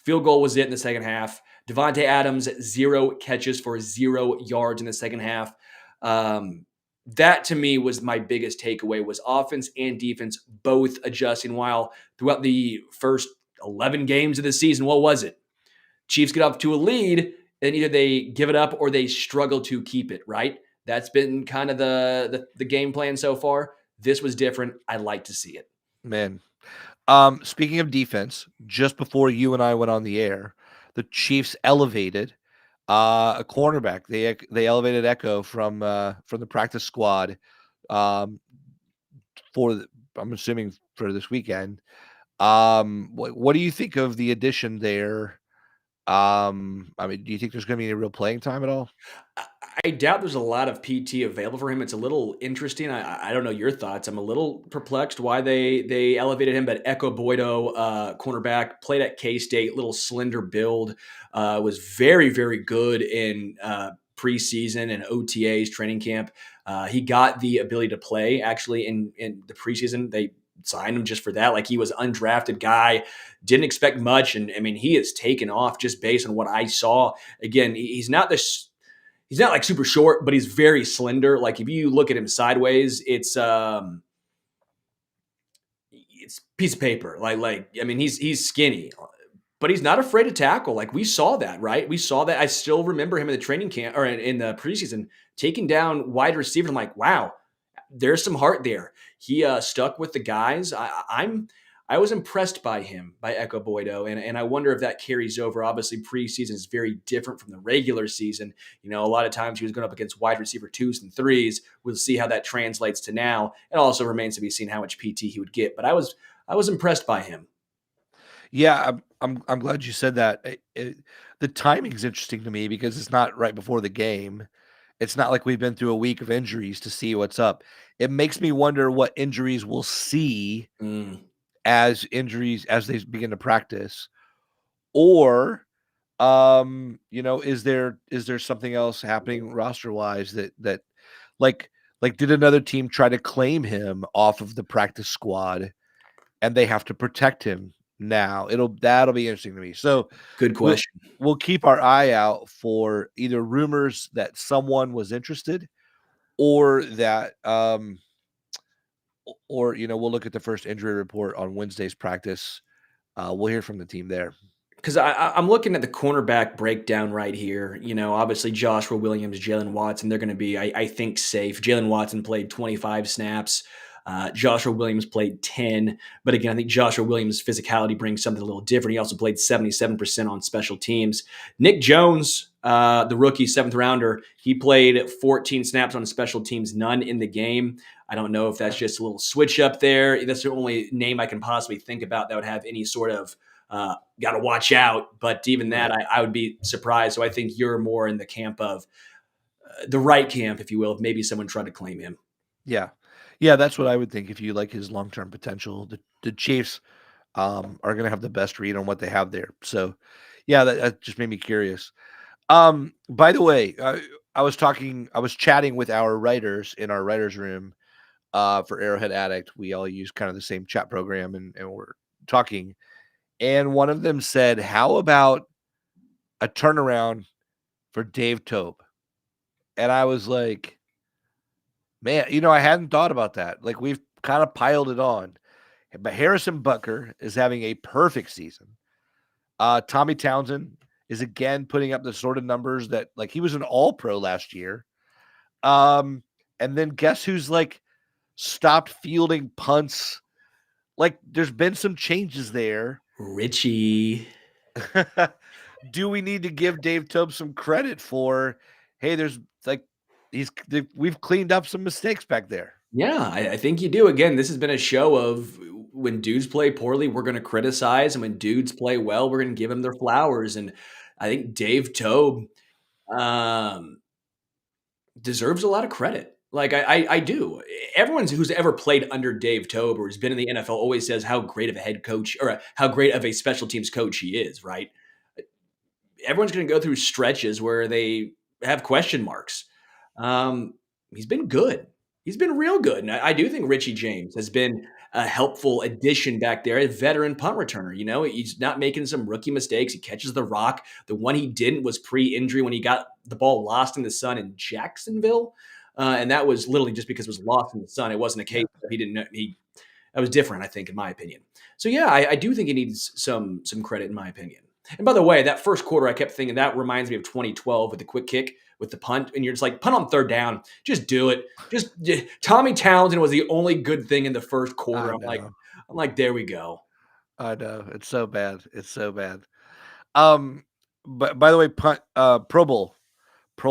Field goal was it in the second half. Devontae Adams, 0 catches for 0 yards in the second half. That to me was my biggest takeaway was offense and defense both adjusting while throughout the first 11 games of the season, what was it? Chiefs get off to a lead and either they give it up or they struggle to keep it, right? That's been kind of the game plan so far. This was different. I like to see it. Man. Speaking of defense, just before you and I went on the air, the Chiefs elevated a cornerback. They elevated Echo from the practice squad I'm assuming for this weekend. What do you think of the addition there? I mean, do you think there's going to be any real playing time at all? I doubt there's a lot of PT available for him. It's a little interesting. I don't know your thoughts. I'm a little perplexed why they elevated him, but Echo Boydo, cornerback, played at K-State, little slender build, was very, very good in preseason and OTAs, training camp. He got the ability to play actually in the preseason. They signed him just for that. Like he was undrafted guy, didn't expect much. And I mean, he has taken off just based on what I saw. Again, he's not like super short, but he's very slender. Like if you look at him sideways, it's piece of paper. Like I mean, he's skinny, but he's not afraid to tackle. Like we saw that, right? We saw that. I still remember him in the training camp or in the preseason taking down wide receivers. I'm like, wow, there's some heart there. He stuck with the guys. I was impressed by him, by Echo Boydo, and I wonder if that carries over. Obviously, preseason is very different from the regular season. You know, a lot of times he was going up against wide receiver 2s and 3s. We'll see how that translates to now. It also remains to be seen how much PT he would get. But I was impressed by him. Yeah, I'm glad you said that. The timing is interesting to me because it's not right before the game. It's not like we've been through a week of injuries to see what's up. It makes me wonder what injuries we'll see as they begin to practice, or is there something else happening roster wise that like did another team try to claim him off of the practice squad and they have to protect him now? That'll be interesting to me. So good question. We'll keep our eye out for either rumors that someone was interested or that we'll look at the first injury report on Wednesday's practice. We'll hear from the team there. Because I'm looking at the cornerback breakdown right here. You know, obviously Joshua Williams, Jalen Watson, they're going to be, I think, safe. Jalen Watson played 25 snaps. Joshua Williams played 10. But again, I think Joshua Williams' physicality brings something a little different. He also played 77% on special teams. Nick Jones, the rookie 7th rounder, he played 14 snaps on special teams, none in the game. I don't know if that's just a little switch up there. That's the only name I can possibly think about that would have any sort of got to watch out. But even that, I would be surprised. So I think you're more in the camp of the right camp, if you will, if maybe someone tried to claim him. Yeah, that's what I would think. If you like his long-term potential, the Chiefs are going to have the best read on what they have there. So, yeah, that just made me curious. By the way, I was chatting with our writers in our writers' room for Arrowhead Addict. We all use kind of the same chat program, and we're talking. And one of them said, "How about a turnaround for Dave Tope?" And I was like, man, I hadn't thought about that. Like, we've kind of piled it on. But Harrison Butker is having a perfect season. Tommy Townsend is again putting up the sort of numbers that, like, he was an all-pro last year. And then guess who's, like, stopped fielding punts? Like, there's been some changes there. Richie. Do we need to give Dave Tope some credit for, hey, there's, like, we've cleaned up some mistakes back there? Yeah, I think you do. Again, this has been a show of when dudes play poorly, we're going to criticize, and when dudes play well, we're going to give them their flowers. And I think Dave Tobe um, deserves a lot of credit. Like I do. Everyone who's ever played under Dave Tobe or has been in the NFL always says how great of a head coach or how great of a special teams coach he is. Right? Everyone's going to go through stretches where they have question marks. Um, he's been good. He's been real good. And I do think Richie James has been a helpful addition back there, a veteran punt returner. You know, he's not making some rookie mistakes. He catches the rock. The one he didn't was pre-injury when he got the ball lost in the sun in Jacksonville. And that was literally just because it was lost in the sun. It wasn't a case that he didn't know. That was different, I think, in my opinion. So yeah, I do think he needs some credit, in my opinion. And by the way, that first quarter, I kept thinking that reminds me of 2012 with the quick kick with the punt, and you're just like, punt on third down, just do it. Just Tommy Townsend was the only good thing in the first quarter. I'm like, there we go. I know. It's so bad. It's so bad. But by the way, Pro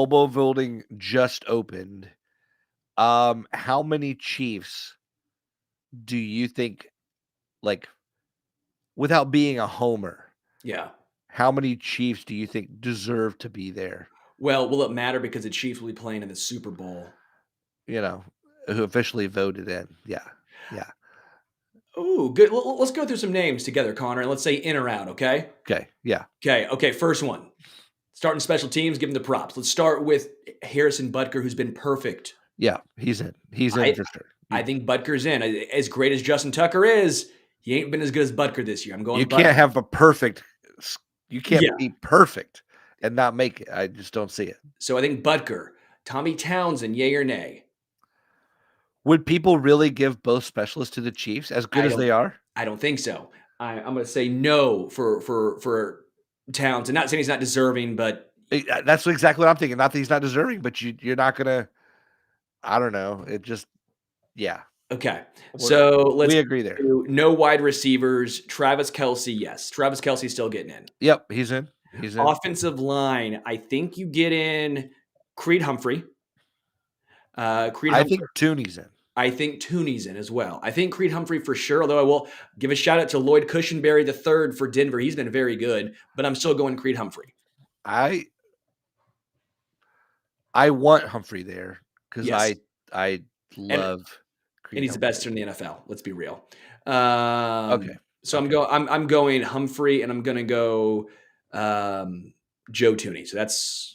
Bowl voting just opened. How many Chiefs do you think, like, without being a homer, Yeah. how many Chiefs do you think deserve to be there? Well, will it matter because the Chiefs will be playing in the Super Bowl? You know, who officially voted in? Yeah. Ooh, good. Let's go through some names together, Connor, and let's say in or out, okay? Okay. Yeah. Okay, first one. Starting special teams, give him the props. Let's start with Harrison Butker, who's been perfect. Yeah. He's in. He's in for sure. I think Butker's in. As great as Justin Tucker is, he ain't been as good as Butker this year. I'm going. You Butker. can't have a perfect. You can't be perfect and not make it. I just don't see it. So I think Butker, Tommy Townsend, yay or nay? Would people really give both specialists to the Chiefs as good as they are? I don't think so. I'm going to say no for Townsend. Not saying he's not deserving, but that's exactly what I'm thinking. Not that he's not deserving, but you're not gonna. I don't know. It just, yeah. Okay. So we agree there. No wide receivers. Travis Kelce, yes. Travis Kelce's still getting in. Yep, he's in. He's in. Offensive line, I think you get in Creed Humphrey. I think Tooney's in. I think Tooney's in as well. I think Creed Humphrey for sure, although I will give a shout out to Lloyd Cushenberry III for Denver. He's been very good, but I'm still going Creed Humphrey. I want Humphrey there because I love Creed. And he's Humphrey. the best in the NFL. Let's be real. Okay. So I'm going Humphrey, and I'm going to go Joe Tooney. So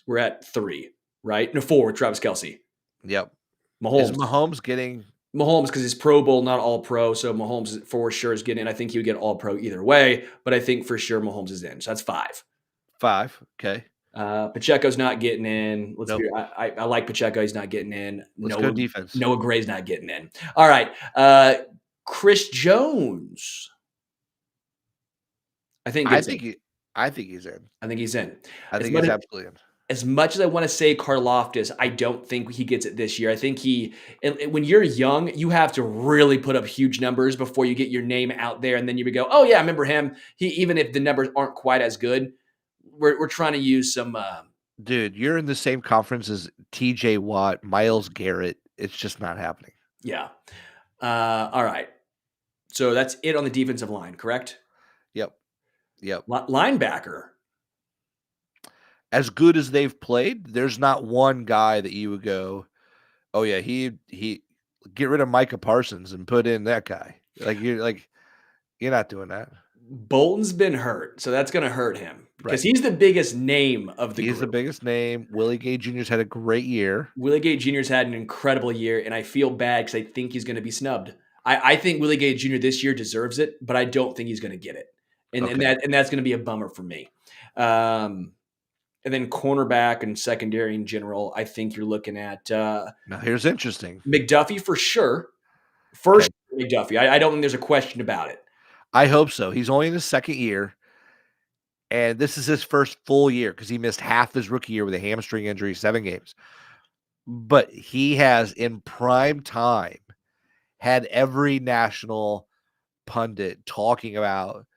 we're at 3, right? No, 4 with Travis Kelce. Yep. Mahomes. Is Mahomes getting Mahomes because he's Pro Bowl, not All Pro. So Mahomes for sure is getting in. I think he would get All Pro either way, but I think for sure Mahomes is in. So that's 5. 5. Okay. Pacheco's not getting in. I like Pacheco. He's not getting in. Let's go defense. Noah Gray's not getting in. All right. Chris Jones. I think he's in. I think he's in. I think he's absolutely in. As much as I want to say Karlaftis, I don't think he gets it this year. I think when you're young, you have to really put up huge numbers before you get your name out there. And then you would go, oh yeah, I remember him. Even if the numbers aren't quite as good, we're trying to use some. Dude, you're in the same conference as TJ Watt, Myles Garrett. It's just not happening. Yeah. All right. So that's it on the defensive line, correct? Yep. Linebacker. As good as they've played, there's not one guy that you would go, oh yeah, he get rid of Micah Parsons and put in that guy. You're not doing that. Bolton's been hurt, so that's going to hurt him because he's the biggest name of the group. He's the biggest name. Willie Gay Jr.'s had a great year. Willie Gay Jr.'s had an incredible year, and I feel bad because I think he's going to be snubbed. I think Willie Gay Jr. this year deserves it, but I don't think he's going to get it, and that's going to be a bummer for me. And then cornerback and secondary in general, I think you're looking at. Now here's interesting. McDuffie for sure. First McDuffie. I don't think there's a question about it. I hope so. He's only in his second year, and this is his first full year because he missed half his rookie year with a hamstring injury, 7 games. But he has, in prime time, had every national pundit talking about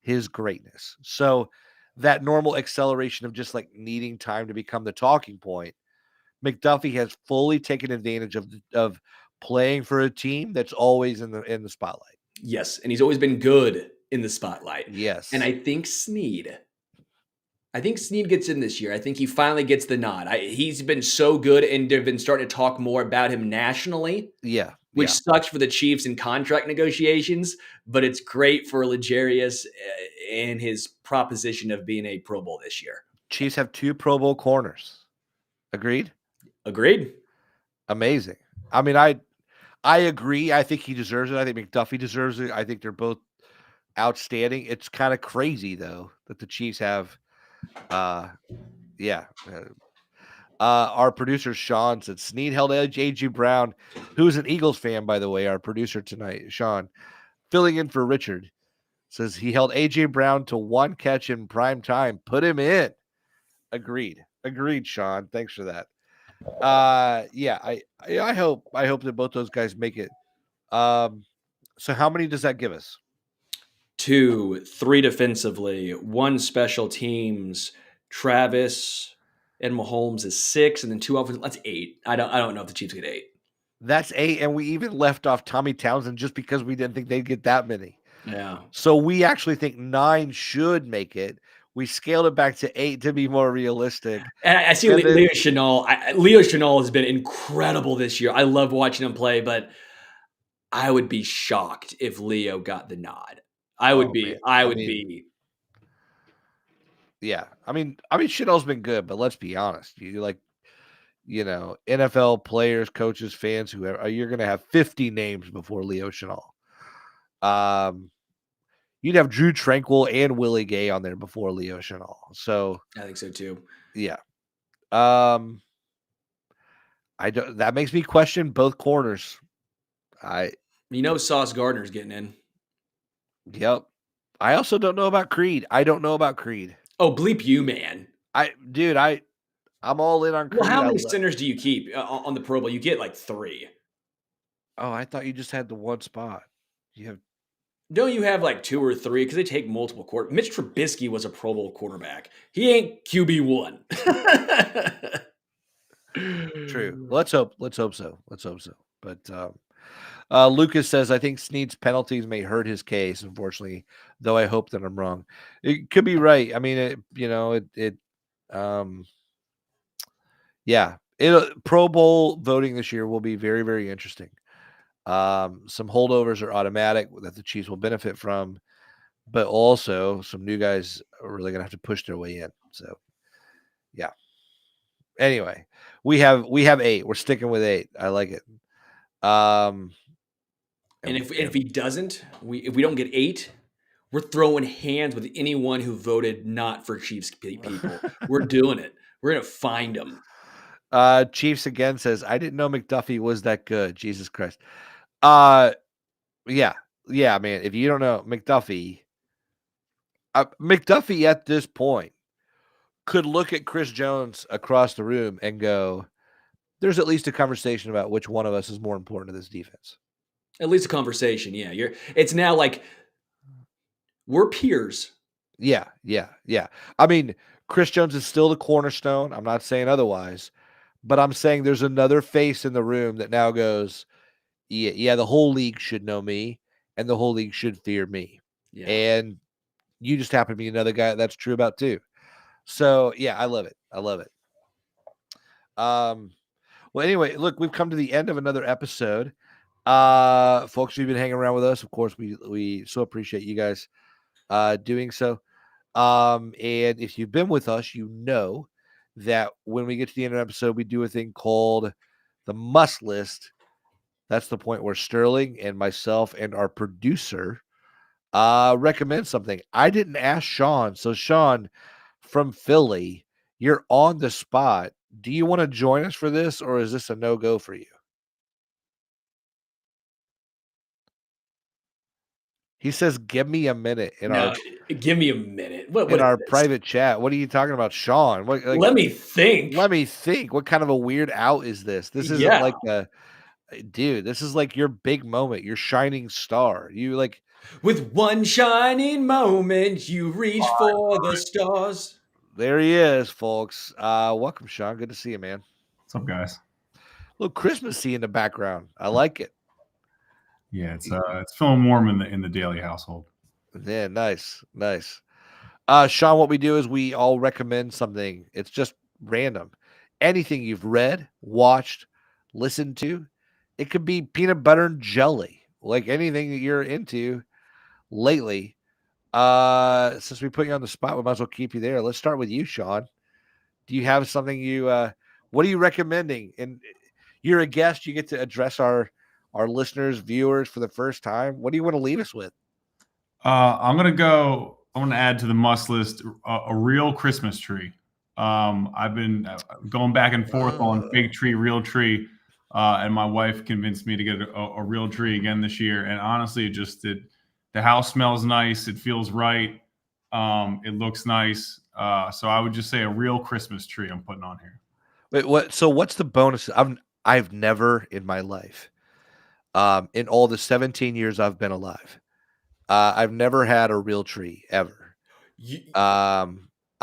his greatness. So that normal acceleration of just needing time to become the talking point, McDuffie has fully taken advantage of playing for a team that's always in the spotlight. Yes, and he's always been good in the spotlight. Yes. And I think Snead gets in this year. I think he finally gets the nod. He's been so good, and they've been starting to talk more about him nationally. Yeah. Which sucks for the Chiefs in contract negotiations, but it's great for L'Jarius and his proposition of being a Pro Bowl this year. Chiefs have 2 Pro Bowl corners. Agreed? Agreed. Amazing. I mean, I agree. I think he deserves it. I think McDuffie deserves it. I think they're both outstanding. It's kind of crazy, though, that the Chiefs have our producer Sean said Snead held A.J. Brown, who's an Eagles fan, by the way, our producer tonight, Sean, filling in for Richard, says he held A.J. Brown to 1 catch in prime time. Put him in. Agreed, Sean. Thanks for that. I hope that both those guys make it. So how many does that give us? 2, 3 defensively, 1 special teams. Travis and Mahomes is 6, and then 2 offensive. That's 8. I don't know if the Chiefs get 8. That's 8, and we even left off Tommy Townsend just because we didn't think they'd get that many. Yeah. So we actually think 9 should make it. We scaled it back to 8 to be more realistic. And I see Leo Chenal. Leo Chenal has been incredible this year. I love watching him play, but I would be shocked if Leo got the nod. I would be. Yeah. I mean, Chenal's been good, but let's be honest. NFL players, coaches, fans, whoever, you're going to have 50 names before Leo Chenal. You'd have Drew Tranquil and Willie Gay on there before Leo Chenal. So I think so too. Yeah. That makes me question both corners. Sauce Gardner's getting in. Yep. I also don't know about Creed. Oh, bleep you, man. I'm all in on Creed. Well, how many centers do you keep on the Pro Bowl? You get like 3. Oh, I thought you just had the 1 spot. No, you have like 2 or 3 because they take multiple quarterbacks. Mitch Trubisky was a Pro Bowl quarterback. He ain't QB1. True. Let's hope so. But Lucas says, I think Snead's penalties may hurt his case, unfortunately, though I hope that I'm wrong. It could be right. I mean, Pro Bowl voting this year will be very, very interesting. Some holdovers are automatic that the Chiefs will benefit from, but also some new guys are really going to have to push their way in. So, yeah. Anyway, we have 8. We're sticking with 8. I like it. And if he doesn't, if we don't get 8, we're throwing hands with anyone who voted not for Chiefs people. We're doing it. We're going to find them. Chiefs again says, I didn't know McDuffie was that good. Jesus Christ. Yeah, man. If you don't know McDuffie at this point could look at Chris Jones across the room and go, there's at least a conversation about which one of us is more important to this defense. At least a conversation. Yeah. It's now like we're peers. Yeah. I mean, Chris Jones is still the cornerstone. I'm not saying otherwise, but I'm saying there's another face in the room that now goes, yeah, the whole league should know me and the whole league should fear me. Yeah. And you just happen to be another guy that's true about too. So yeah, I love it. Well, anyway, look, we've come to the end of another episode. Folks, you've been hanging around with us. Of course, we so appreciate you guys doing so. And if you've been with us, you know that when we get to the end of the episode, we do a thing called the must list. That's the point where Sterling and myself and our producer recommend something. I didn't ask Sean. So Sean from Philly, you're on the spot. Do you want to join us for this, or is this a no-go for you? He says, give me a minute give me a minute. In our private chat. What are you talking about, Sean? Let me think. What kind of a weird out is this? This isn't like dude, this is like your big moment, your shining star. You like, with one shining moment, you reach for the stars. There he is, folks. Welcome, Sean. Good to see you, man. What's up, guys? little Christmassy in the background. I like it. Yeah, it's feeling warm in the daily household. Yeah, nice. Sean, what we do is we all recommend something. It's just random. Anything you've read, watched, listened to. It could be peanut butter and jelly, like anything that you're into lately. Since we put you on the spot, we might as well keep you there. Let's start with you, Sean. Do you have something what are you recommending? And you're a guest, you get to address our listeners, viewers for the first time. What do you want to leave us with? I'm gonna add to the must list a real Christmas tree. I've been going back and forth on fake tree, real tree, and my wife convinced me to get a real tree again this year. And honestly, the house smells nice. It feels right. It looks nice. So I would just say a real Christmas tree I'm putting on here. Wait, what? So what's the bonus? I've never in my life, in all the 17 years I've been alive, I've never had a real tree ever.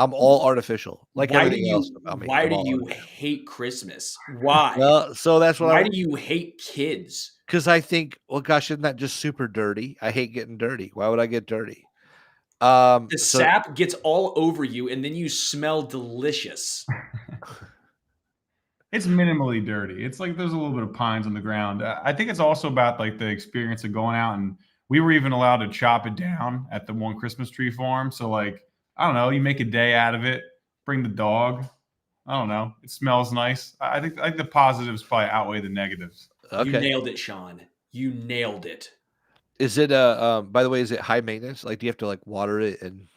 I'm all artificial, like everything else about me. Why do you hate Christmas? Why? Well, so that's what. Why do you hate kids? Because I think, well, gosh, isn't that just super dirty? I hate getting dirty. Why would I get dirty? The sap gets all over you, and then you smell delicious. It's minimally dirty. It's like there's a little bit of pines on the ground. I think it's also about like the experience of going out, and we were even allowed to chop it down at the one Christmas tree farm. So like, I don't know, you make a day out of it, bring the dog. I don't know. It smells nice. I think the positives probably outweigh the negatives. Okay. You nailed it, Sean. You nailed it. Is it by the way, is it high maintenance? Like, do you have to like water it and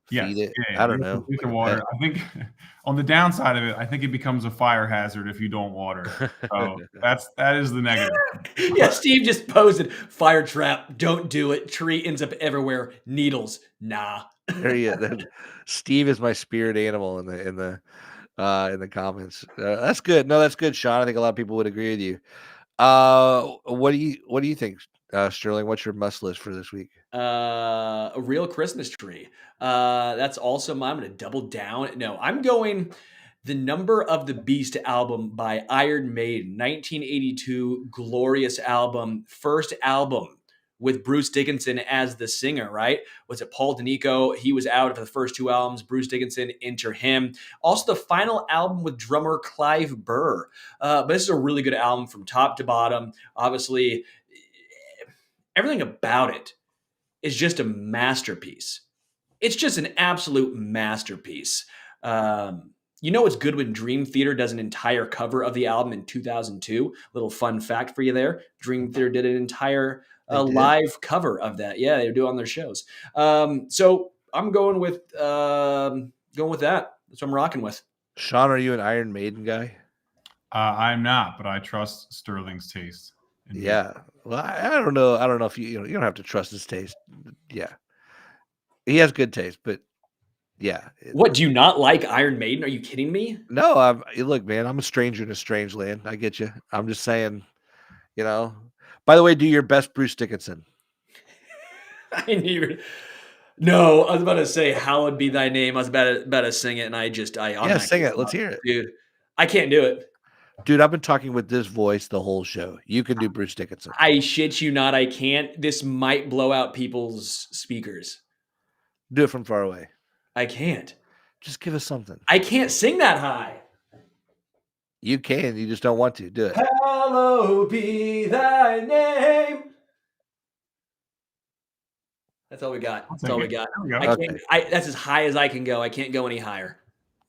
feed it? Yeah, I don't know. With the water. I think on the downside of it, I think it becomes a fire hazard if you don't water. So that is the negative. Yeah, Steve just posted fire trap. Don't do it. Tree ends up everywhere. Needles. Nah. There you go. Steve is my spirit animal in the comments. That's good. No, that's good, Sean. I think a lot of people would agree with you. What do you think, Sterling? What's your must list for this week? A real Christmas tree. That's also mine. I'm going to double down. No, I'm going The Number of the Beast album by Iron Maiden, 1982, glorious album, first album with Bruce Dickinson as the singer, right? Was it Paul Danico? He was out for the first two albums. Bruce Dickinson, enter him. Also, the final album with drummer Clive Burr. But this is a really good album from top to bottom. Obviously, everything about it is just a masterpiece. It's just an absolute masterpiece. It's good when Dream Theater does an entire cover of the album in 2002. Little fun fact for you there. Dream Theater did an entire live cover of that. Yeah, they do it on their shows. So I'm going with that. That's what I'm rocking with. Sean, are you an Iron Maiden guy? I'm not, but I trust Sterling's taste. Yeah. Well, I don't know. I don't know if you don't have to trust his taste. Yeah. He has good taste, but yeah. What, do you not like Iron Maiden? Are you kidding me? No, look, man, I'm a stranger in a strange land. I get you. I'm just saying, By the way, do your best Bruce Dickinson. I knew. No, I was about to say, "Hallowed be thy name." I was about to sing it, and sing it. Let's hear it, dude. I can't do it, dude. I've been talking with this voice the whole show. You can do Bruce Dickinson. I shit you not. I can't. This might blow out people's speakers. Do it from far away. I can't. Just give us something. I can't sing that high. You can. You just don't want to. Do it. Hallowed be thy name. That's all we got. That's all we got. I can't, that's as high as I can go. I can't go any higher.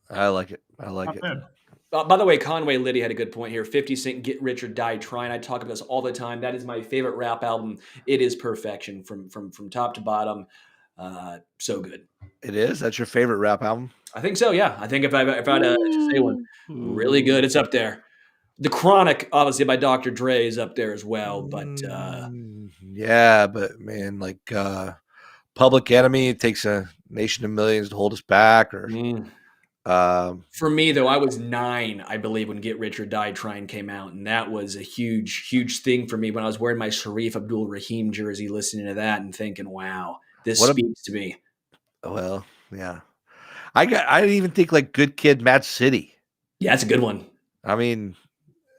I like it. It. By the way, Conway Liddy had a good point here. 50 Cent, Get Rich or Die Trying. I talk about this all the time. That is my favorite rap album. It is perfection from top to bottom. So good. It is? That's your favorite rap album? I think so, yeah. I think if I had to say one, really good. It's up there. The Chronic, obviously, by Dr. Dre is up there as well. But yeah, but man, like Public Enemy, it takes a nation of millions to hold us back. Or for me, though, I was 9, I believe, when Get Rich or Die Trying came out, and that was a huge, huge thing for me when I was wearing my Sharif Abdul Rahim jersey, listening to that and thinking, "Wow, this speaks to me." Well, yeah, I didn't even think like Good Kid, Mad City. Yeah, that's a good one. I mean,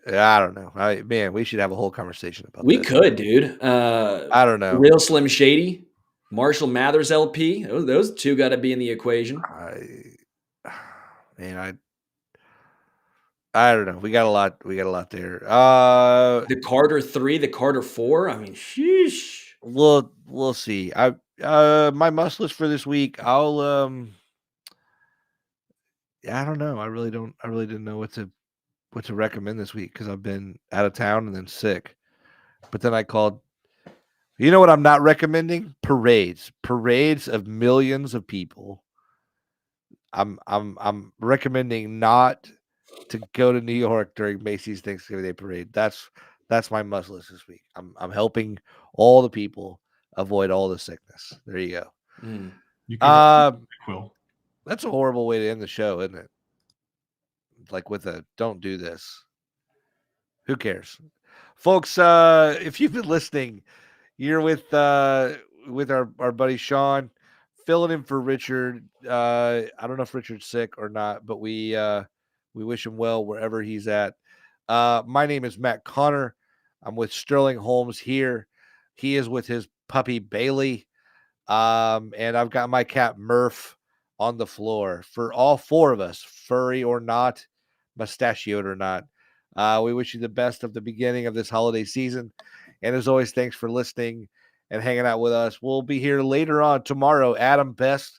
I don't know. Man, we should have a whole conversation about We this. could, dude. I don't know. Real Slim Shady, Marshall Mathers LP. Those two got to be in the equation. Man, I don't know. We got a lot. We got a lot there. The Carter 3, the Carter 4. I mean, sheesh. We'll see. My must list for this week. I don't know. I really didn't know what to recommend this week because I've been out of town and then sick. But then I called. You know what I'm not recommending? Parades of millions of people. I'm recommending not to go to New York during Macy's Thanksgiving Day Parade. That's my must list this week. I'm helping all the people avoid all the sickness. There you go. You can Quill. That's a horrible way to end the show, isn't it? Like with a don't do this. Who cares? Folks, if you've been listening, you're with our buddy Sean, filling in for Richard. I don't know if Richard's sick or not, but we wish him well wherever he's at. My name is Matt Conner. I'm with Sterling Holmes here. He is with his puppy Bailey. And I've got my cat Murph on the floor. For all four of us, furry or not, mustachioed or not, we wish you the best of the beginning of this holiday season. And as always, thanks for listening and hanging out with us. We'll be here later on tomorrow. Adam Best.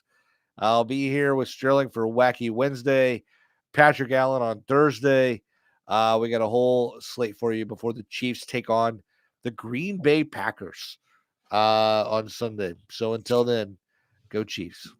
I'll be here with Sterling for Wacky Wednesday. Patrick Allen on Thursday. We got a whole slate for you before the Chiefs take on the Green Bay Packers on Sunday. So until then, go Chiefs.